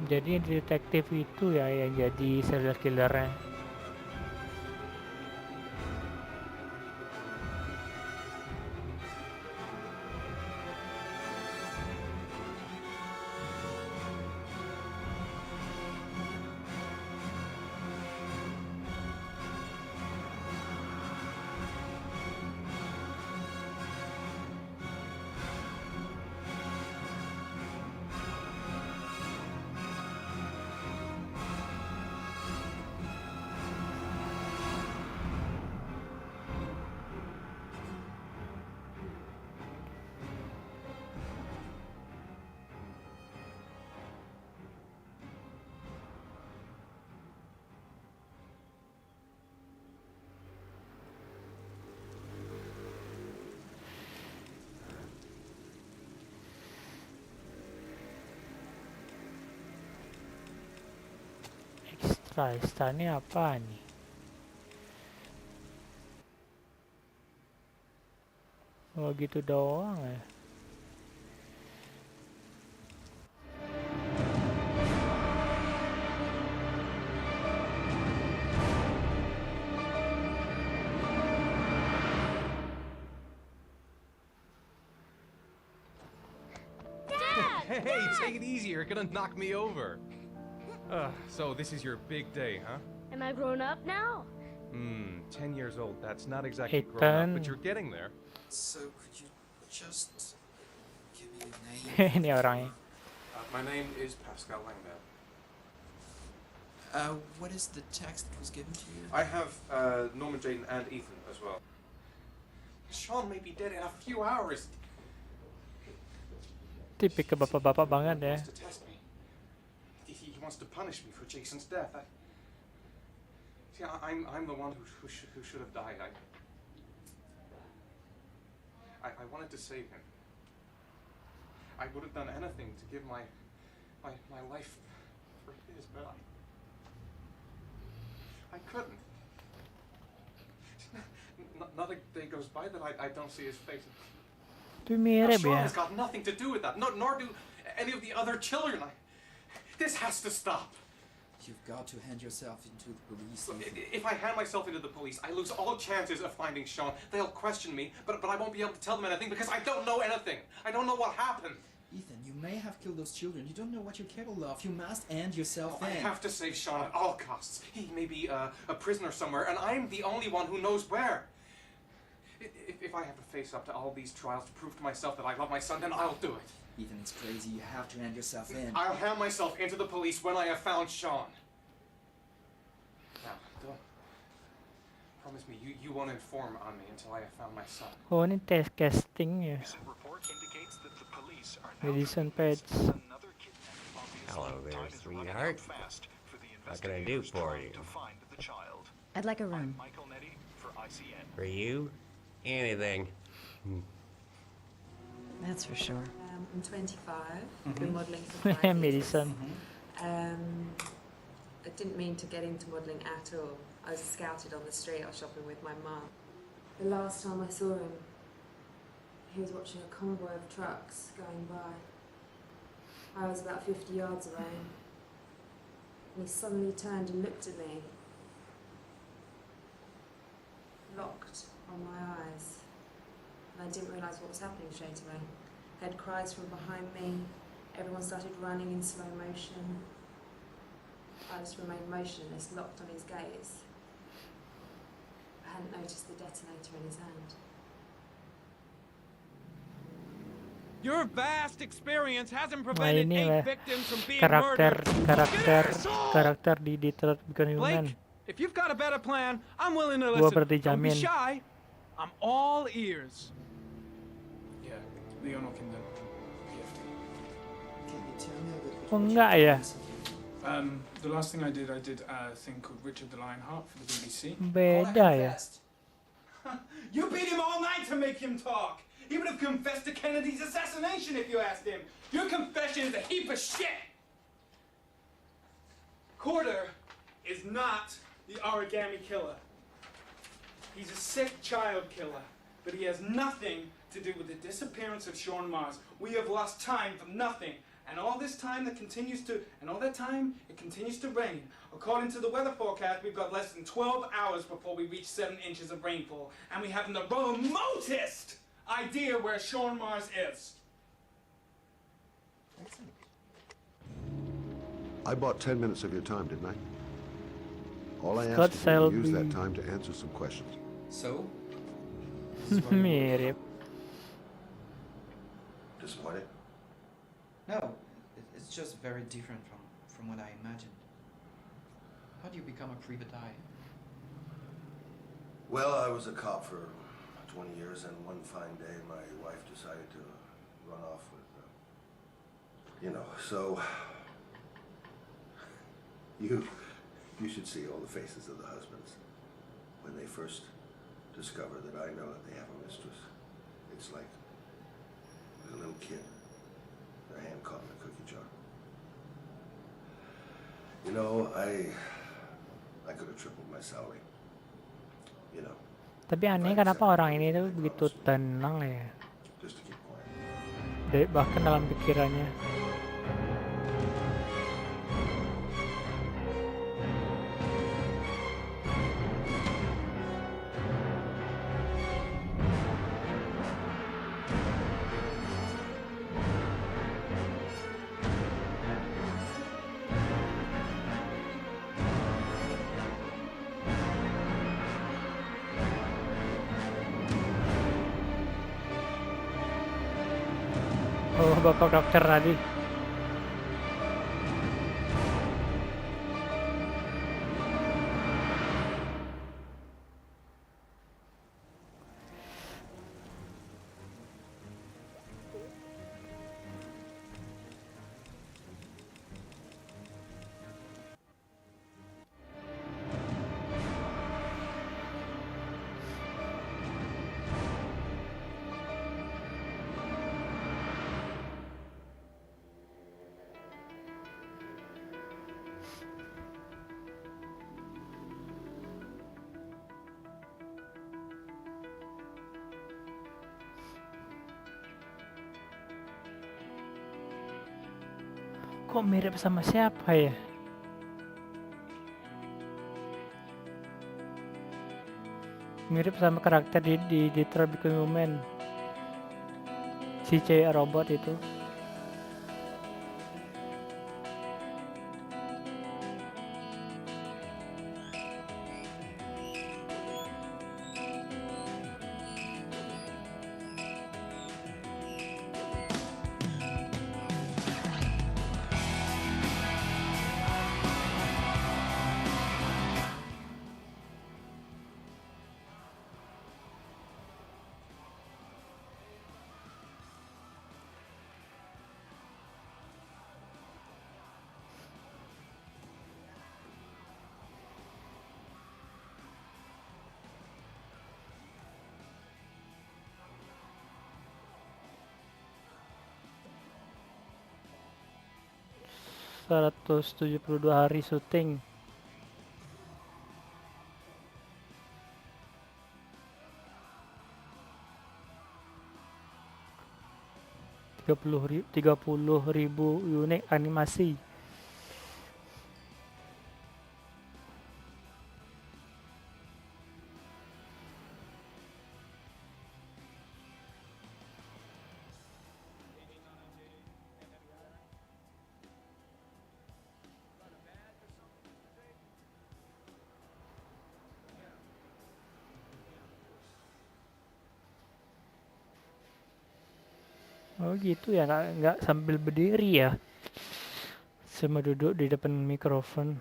[SPEAKER 1] Jadi detektif itu ya yang jadi serial killernya. Ekstra ini apa nih? Oh gitu doang ya.
[SPEAKER 3] Hey, take it easy. You're gonna knock me over. So this is your big day, huh?
[SPEAKER 18] Am I grown up now?
[SPEAKER 3] 10 years old. That's not exactly grown up, but you're getting there.
[SPEAKER 4] So could you just give me a name?
[SPEAKER 1] Ini orangnya.
[SPEAKER 4] My name is Pascal Langdale. What is the text that was given to you?
[SPEAKER 3] I have Norman, Jaden, and Ethan as well. Shaun may be dead in a few hours.
[SPEAKER 1] Tipik ke bapak-bapak banget ya.
[SPEAKER 3] To test me. He wants to punish me for Jason's death. See, I'm the one who should have died. I wanted to save him. I would have done anything to give my life for his, but I couldn't. Not a day goes by that I don't see his face.
[SPEAKER 1] Itu mirip
[SPEAKER 3] Shaun
[SPEAKER 1] ya.
[SPEAKER 3] has got nothing to do with that. Nor do any of the other children. This has to stop.
[SPEAKER 4] You've got to hand yourself into the police.
[SPEAKER 3] If I hand myself into the police, I lose all chances of finding Shaun. They'll question me, but I won't be able to tell them anything because I don't know anything. I don't know what happened.
[SPEAKER 4] Ethan, you may have killed those children. You don't know what you're capable of. You must hand yourself in.
[SPEAKER 3] I have to save Shaun at all costs. He may be a prisoner somewhere, and I'm the only one who knows where. If I have to face up to all these trials to prove to myself that I love my son, then I'll do it.
[SPEAKER 4] Ethan, it's crazy. You have to hand yourself in.
[SPEAKER 3] I'll hand myself into the police when I have found Shaun. Now, don't promise me you won't inform on me until I have found my son.
[SPEAKER 1] Oh ini tes casting ya. Medicine pads.
[SPEAKER 9] Hello there, sweetheart. What can I do for you?
[SPEAKER 6] I'd like a room.
[SPEAKER 9] For you? Anything.
[SPEAKER 6] That's for sure.
[SPEAKER 12] I'm 25. Been modelling for 5 years.
[SPEAKER 1] Medicine.
[SPEAKER 12] I didn't mean to get into modelling at all. I was scouted on the street. I was shopping with my mum. The last time I saw him, he was watching a convoy of trucks going by. I was about 50 yards away, and he suddenly turned and looked at me, locked on my eyes, and I didn't realise what was happening straight away. I heard cries from behind me, everyone started running in slow motion. I just remained motionless, locked on his gaze. I hadn't noticed the detonator in his hand.
[SPEAKER 11] Your vast experience hasn't
[SPEAKER 1] Nah
[SPEAKER 11] prevented
[SPEAKER 1] ini
[SPEAKER 11] 8
[SPEAKER 1] lah
[SPEAKER 11] victims from being
[SPEAKER 1] karakter di Detroit Become Human.
[SPEAKER 11] Blake, if you've got a better plan, I'm willing to
[SPEAKER 1] Gua
[SPEAKER 11] listen.
[SPEAKER 1] berarti
[SPEAKER 11] Don't be
[SPEAKER 1] jamin.
[SPEAKER 11] shy. I'm all ears.
[SPEAKER 15] Yeah, Leon O'Kinden.
[SPEAKER 4] Can you tell me a bit?
[SPEAKER 1] Oh enggak ya?
[SPEAKER 15] The last thing I did a thing called Richard the Lionheart for the BBC.
[SPEAKER 1] Beda ya.
[SPEAKER 15] You beat him all night to make him talk. He would have confessed to Kennedy's assassination if you asked him. Your confession is a heap of shit. Corder is not the origami killer. He's a sick child killer, but he has nothing to do with the disappearance of Shaun Mars. We have lost time for nothing, And all this time that it continues to rain. According to the weather forecast, we've got less than 12 hours before we reach 7 inches of rainfall. And we haven't the remotest idea where Shaun Mars is.
[SPEAKER 5] I bought 10 minutes of your time, didn't I? All I
[SPEAKER 1] Scott
[SPEAKER 5] asked you to use
[SPEAKER 1] Selby.
[SPEAKER 5] that time to answer some questions.
[SPEAKER 4] So?
[SPEAKER 1] Mirip.
[SPEAKER 5] Disappointed?
[SPEAKER 4] No, it's just very different from what I imagined. How do you become a private eye?
[SPEAKER 5] Well, I was a cop for 20 years, and one fine day my wife decided to run off with, so you should see all the faces of the husbands when they first discover that I know that they have a mistress. It's like a little kid, their hand caught in a cookie jar. I could have tripled my salary.
[SPEAKER 1] Tapi aneh kenapa orang ini tuh begitu tenang ya.
[SPEAKER 5] Just to keep quiet.
[SPEAKER 1] Bahkan dalam pikirannya. Oh, bapak dokter tadi. Kok mirip sama siapa ya? Mirip sama karakter di Detroit Become Human. Si cewek robot itu. ...172 hari syuting. Tiga puluh ribu unit animasi. Oh gitu ya, nggak sambil berdiri ya, cuma duduk di depan mikrofon.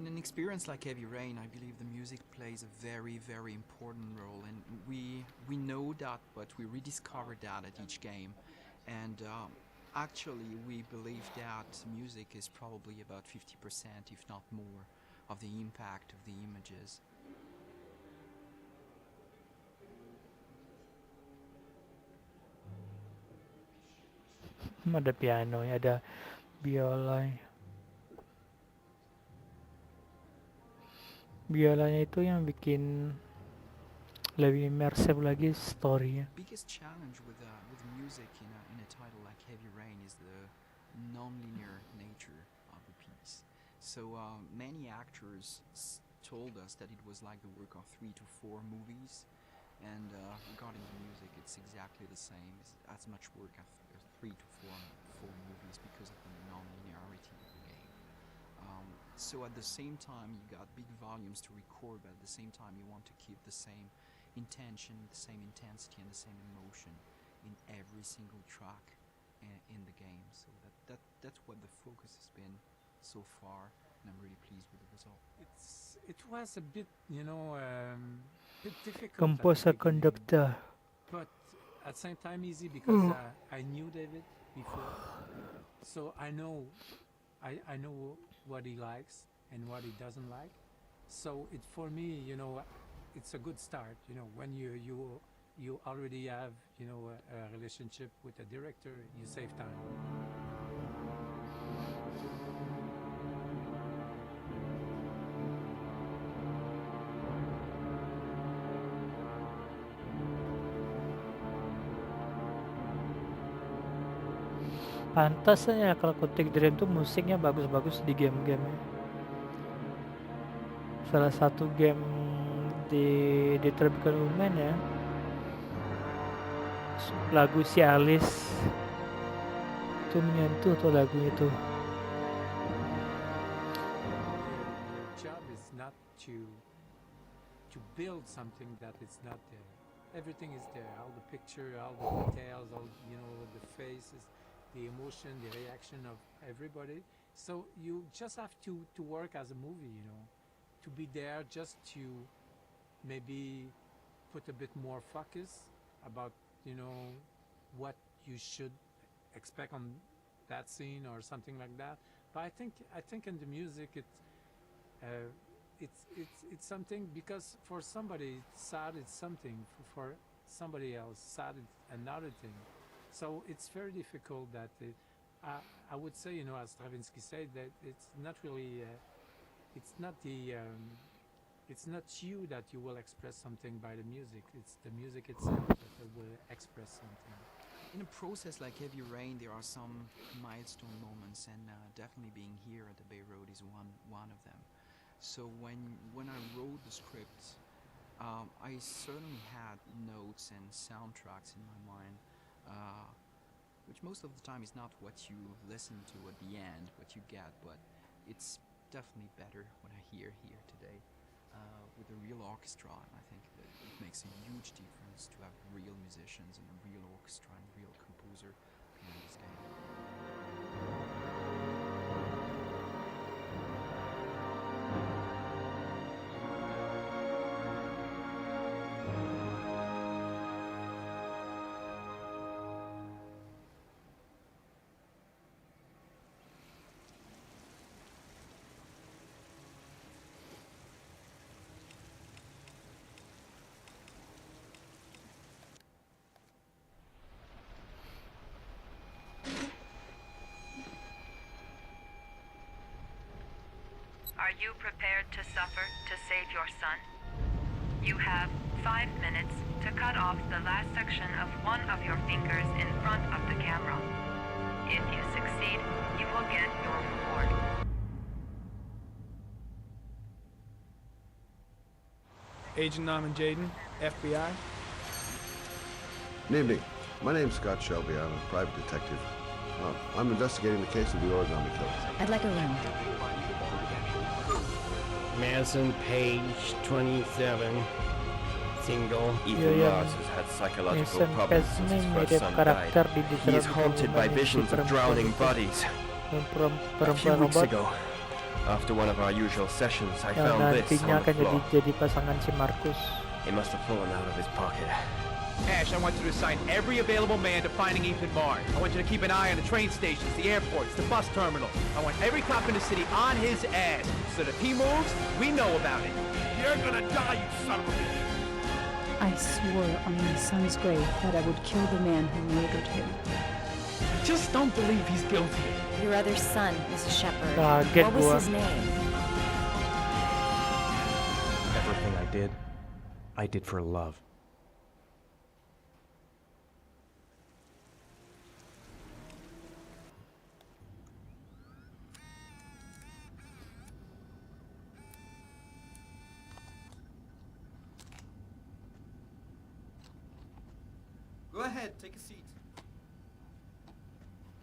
[SPEAKER 4] In an experience like Heavy Rain, I believe the music plays a very, very important role, and we know that, but we rediscover that at each game. And Actually, we believe that music is probably about 50%, if not more, of the impact of the images.
[SPEAKER 1] Ada piano, ada biola. Biolanya itu yang bikin lebih immersive lagi story-nya.
[SPEAKER 4] Biggest challenge with music in a title like Heavy Rain is the non-linear nature of the piece. So many actors told us that it was like the work of 3 to 4 movies, and regarding the music, it's exactly the same. It's as much work as 3 to 4 movies because of the non-linearity of the game. So at the same time, you got big volumes to record, but at the same time, you want to keep the same intention, the same intensity, and the same emotion in every single track in the game. So that's what the focus has been so far, and I'm really pleased with the result.
[SPEAKER 13] It was a bit, bit difficult.
[SPEAKER 1] Composer conductor.
[SPEAKER 13] But at the same time easy because I knew David before, so I know what he likes and what he doesn't like. So it for me, it's a good start. When you already have a relationship with a director, you save time.
[SPEAKER 1] Pantas ya kalau Politik Dream tuh musiknya bagus-bagus di game-game. Salah satu game diterbitkan Umen ya. Lagu si Alice itu menyentuh tuh lagu itu.
[SPEAKER 13] Your job is not to build something that is not there. Everything is there. All the picture, all the details, all the faces, the emotion, the reaction of everybody. So you just have to work as a movie, to be there just to maybe put a bit more focus about, what you should expect on that scene or something like that. But I think in the music it's something, because for somebody sad it's something, for somebody else sad it's another thing. So it's very difficult that I would say, as Stravinsky said, that it's not really, it's not you that you will express something by the music. It's the music itself that will express something.
[SPEAKER 4] In a process like Heavy Rain, there are some milestone moments, and definitely being here at the Bay Road is one of them. So when I wrote the script, I certainly had notes and soundtracks in my mind, which most of the time is not what you listen to at the end, what you get, but it's definitely better when I hear here today with a real orchestra, and I think that it makes a huge difference to have real musicians and a real orchestra and a real composer in this game.
[SPEAKER 6] Are you prepared to suffer to save your son? You have 5 minutes to cut off the last section of one of your fingers in front of the camera. If you succeed, you will get your reward.
[SPEAKER 15] Agent Norman Jaden, FBI.
[SPEAKER 5] Good evening. My name's Scott Shelby. I'm a private detective. I'm investigating the case of the origami killer.
[SPEAKER 16] I'd like a room.
[SPEAKER 9] Manson, page 27. Single. Ethan Ross has had psychological problems since his first son died. He is haunted by visions of drowning bodies. A few weeks ago, after one of our usual sessions, I found this on the floor.
[SPEAKER 1] Jadi pasangan si Marcus.
[SPEAKER 9] It must have fallen out of his pocket.
[SPEAKER 10] Ash, I want you to assign every available man to finding Ethan Mars. I want you to keep an eye on the train stations, the airports, the bus terminals. I want every cop in the city on his ass, so that if he moves, we know about it.
[SPEAKER 23] You're gonna die, you son of a bitch!
[SPEAKER 16] I swore on my son's grave that I would kill the man who murdered him.
[SPEAKER 17] I just don't believe he's guilty.
[SPEAKER 19] Your other son is a shepherd. What was his name?
[SPEAKER 3] Everything I did for love.
[SPEAKER 4] Go ahead, take a seat.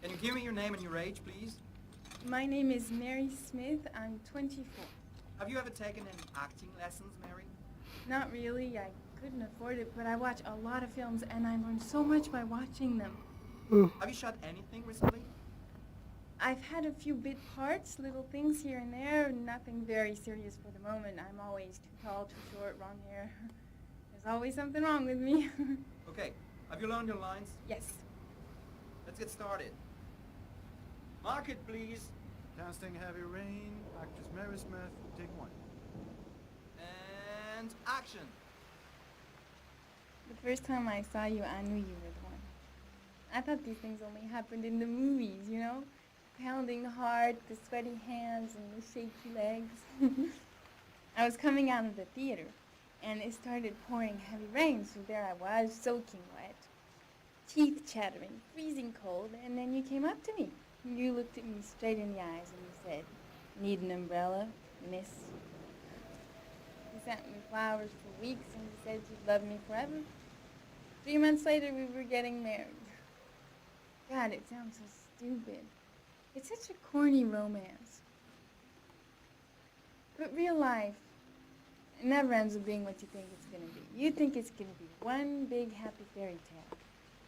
[SPEAKER 4] Can you give me your name and your age, please?
[SPEAKER 7] My name is Mary Smith. I'm 24.
[SPEAKER 4] Have you ever taken any acting lessons, Mary?
[SPEAKER 7] Not really. I couldn't afford it, but I watch a lot of films and I learned so much by watching them.
[SPEAKER 4] Have you shot anything recently?
[SPEAKER 7] I've had a few bit parts, little things here and there, nothing very serious for the moment. I'm always too tall, too short, wrong hair. There's always something wrong with me.
[SPEAKER 4] Okay, have you learned your lines?
[SPEAKER 7] Yes.
[SPEAKER 4] Let's get started. Mark it, please.
[SPEAKER 20] Casting Heavy Rain, actress Mary Smith, take one.
[SPEAKER 4] And action.
[SPEAKER 7] The first time I saw you, I knew you were the one. I thought these things only happened in the movies, you know? Pounding heart, the sweaty hands, and the shaky legs. I was coming out of the theater, and it started pouring heavy rain, so there I was, soaking wet. Teeth chattering, freezing cold, and then you came up to me. You looked at me straight in the eyes and you said, "Need an umbrella, miss?" You sent me flowers for weeks and you said you'd love me forever. 3 months later, we were getting married. God, it sounds so stupid. It's such a corny romance. But real life, it never ends up being what you think it's going to be. You think it's going to be one big happy fairy tale.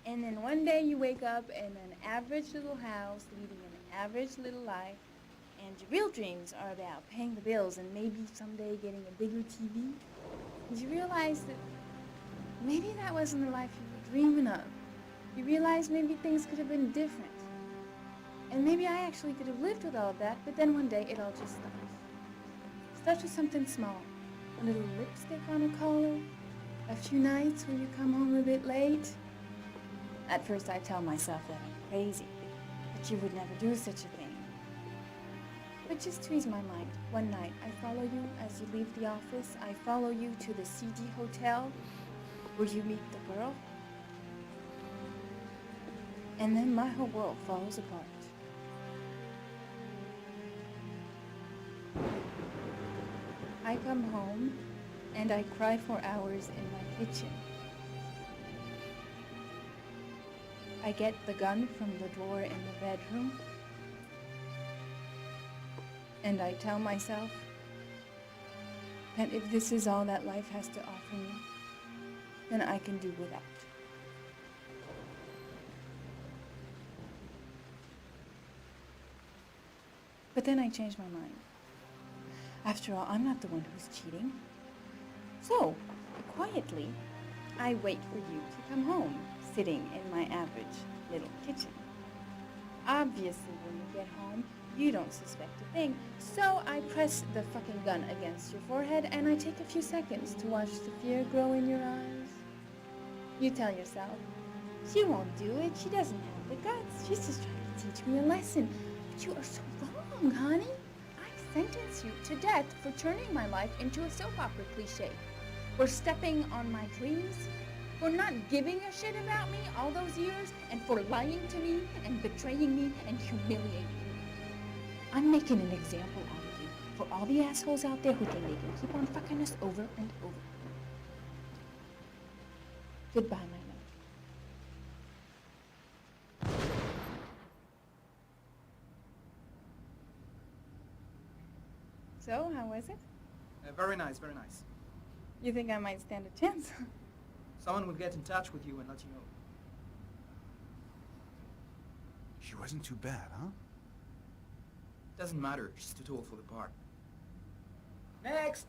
[SPEAKER 7] And then one day you wake up in an average little house, leading an average little life, and your real dreams are about paying the bills and maybe someday getting a bigger TV. And you realize that maybe that wasn't the life you were dreaming of. You realize maybe things could have been different. And maybe I actually could have lived with all of that, but then one day it all just stops. It starts with something small. A little lipstick on a collar, a few nights when you come home a bit late. At first I tell myself that I'm crazy, that you would never do such a thing. But just to ease my mind, one night I follow you as you leave the office. I follow you to the CD hotel where you meet the girl. And then my whole world falls apart. I come home and I cry for hours in my kitchen. I get the gun from the drawer in the bedroom, and I tell myself that if this is all that life has to offer me, then I can do without. But then I change my mind. After all, I'm not the one who's cheating. So, quietly, I wait for you to come home, sitting in my average little kitchen. Obviously, when you get home, you don't suspect a thing, so I press the fucking gun against your forehead and I take a few seconds to watch the fear grow in your eyes. You tell yourself, she won't do it, she doesn't have the guts, she's just trying to teach me a lesson. But you are so wrong, honey. I sentence you to death for turning my life into a soap opera cliche, for stepping on my dreams, for not giving a shit about me all those years, and for lying to me and betraying me and humiliating me. I'm making an example out of you for all the assholes out there who think they can keep on fucking us over and over. Goodbye, my love. So, how was it?
[SPEAKER 4] Very nice, very nice.
[SPEAKER 7] You think I might stand a chance?
[SPEAKER 4] Someone will get in touch with you and let you know.
[SPEAKER 20] She wasn't too bad, huh?
[SPEAKER 4] Doesn't matter, she's too tall for the part. Next!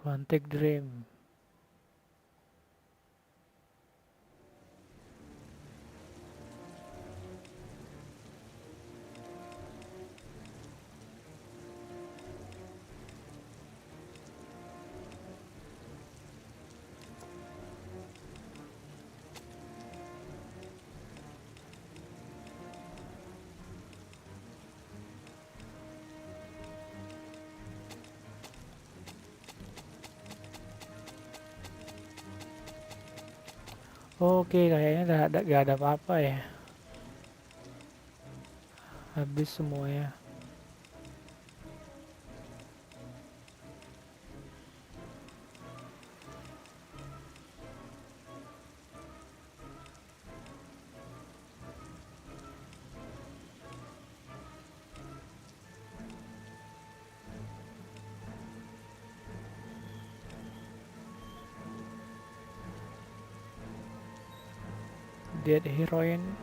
[SPEAKER 1] Quantic Dream. Oke, kayaknya gak ada apa-apa ya. Habis semuanya. Dead Heroine.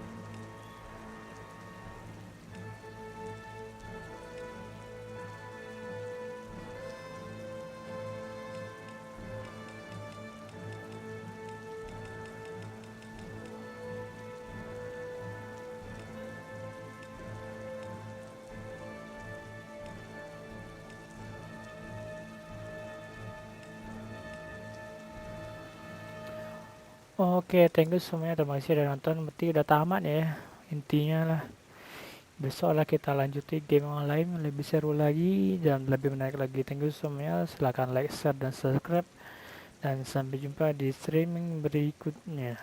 [SPEAKER 1] Oke, thank you semuanya. Terima kasih udah nonton. Berarti udah tamat ya. Intinya lah. Besok lah kita lanjuti game yang lain yang lebih seru lagi dan lebih menarik lagi. Thank you semuanya. Silahkan like, share, dan subscribe. Dan sampai jumpa di streaming berikutnya.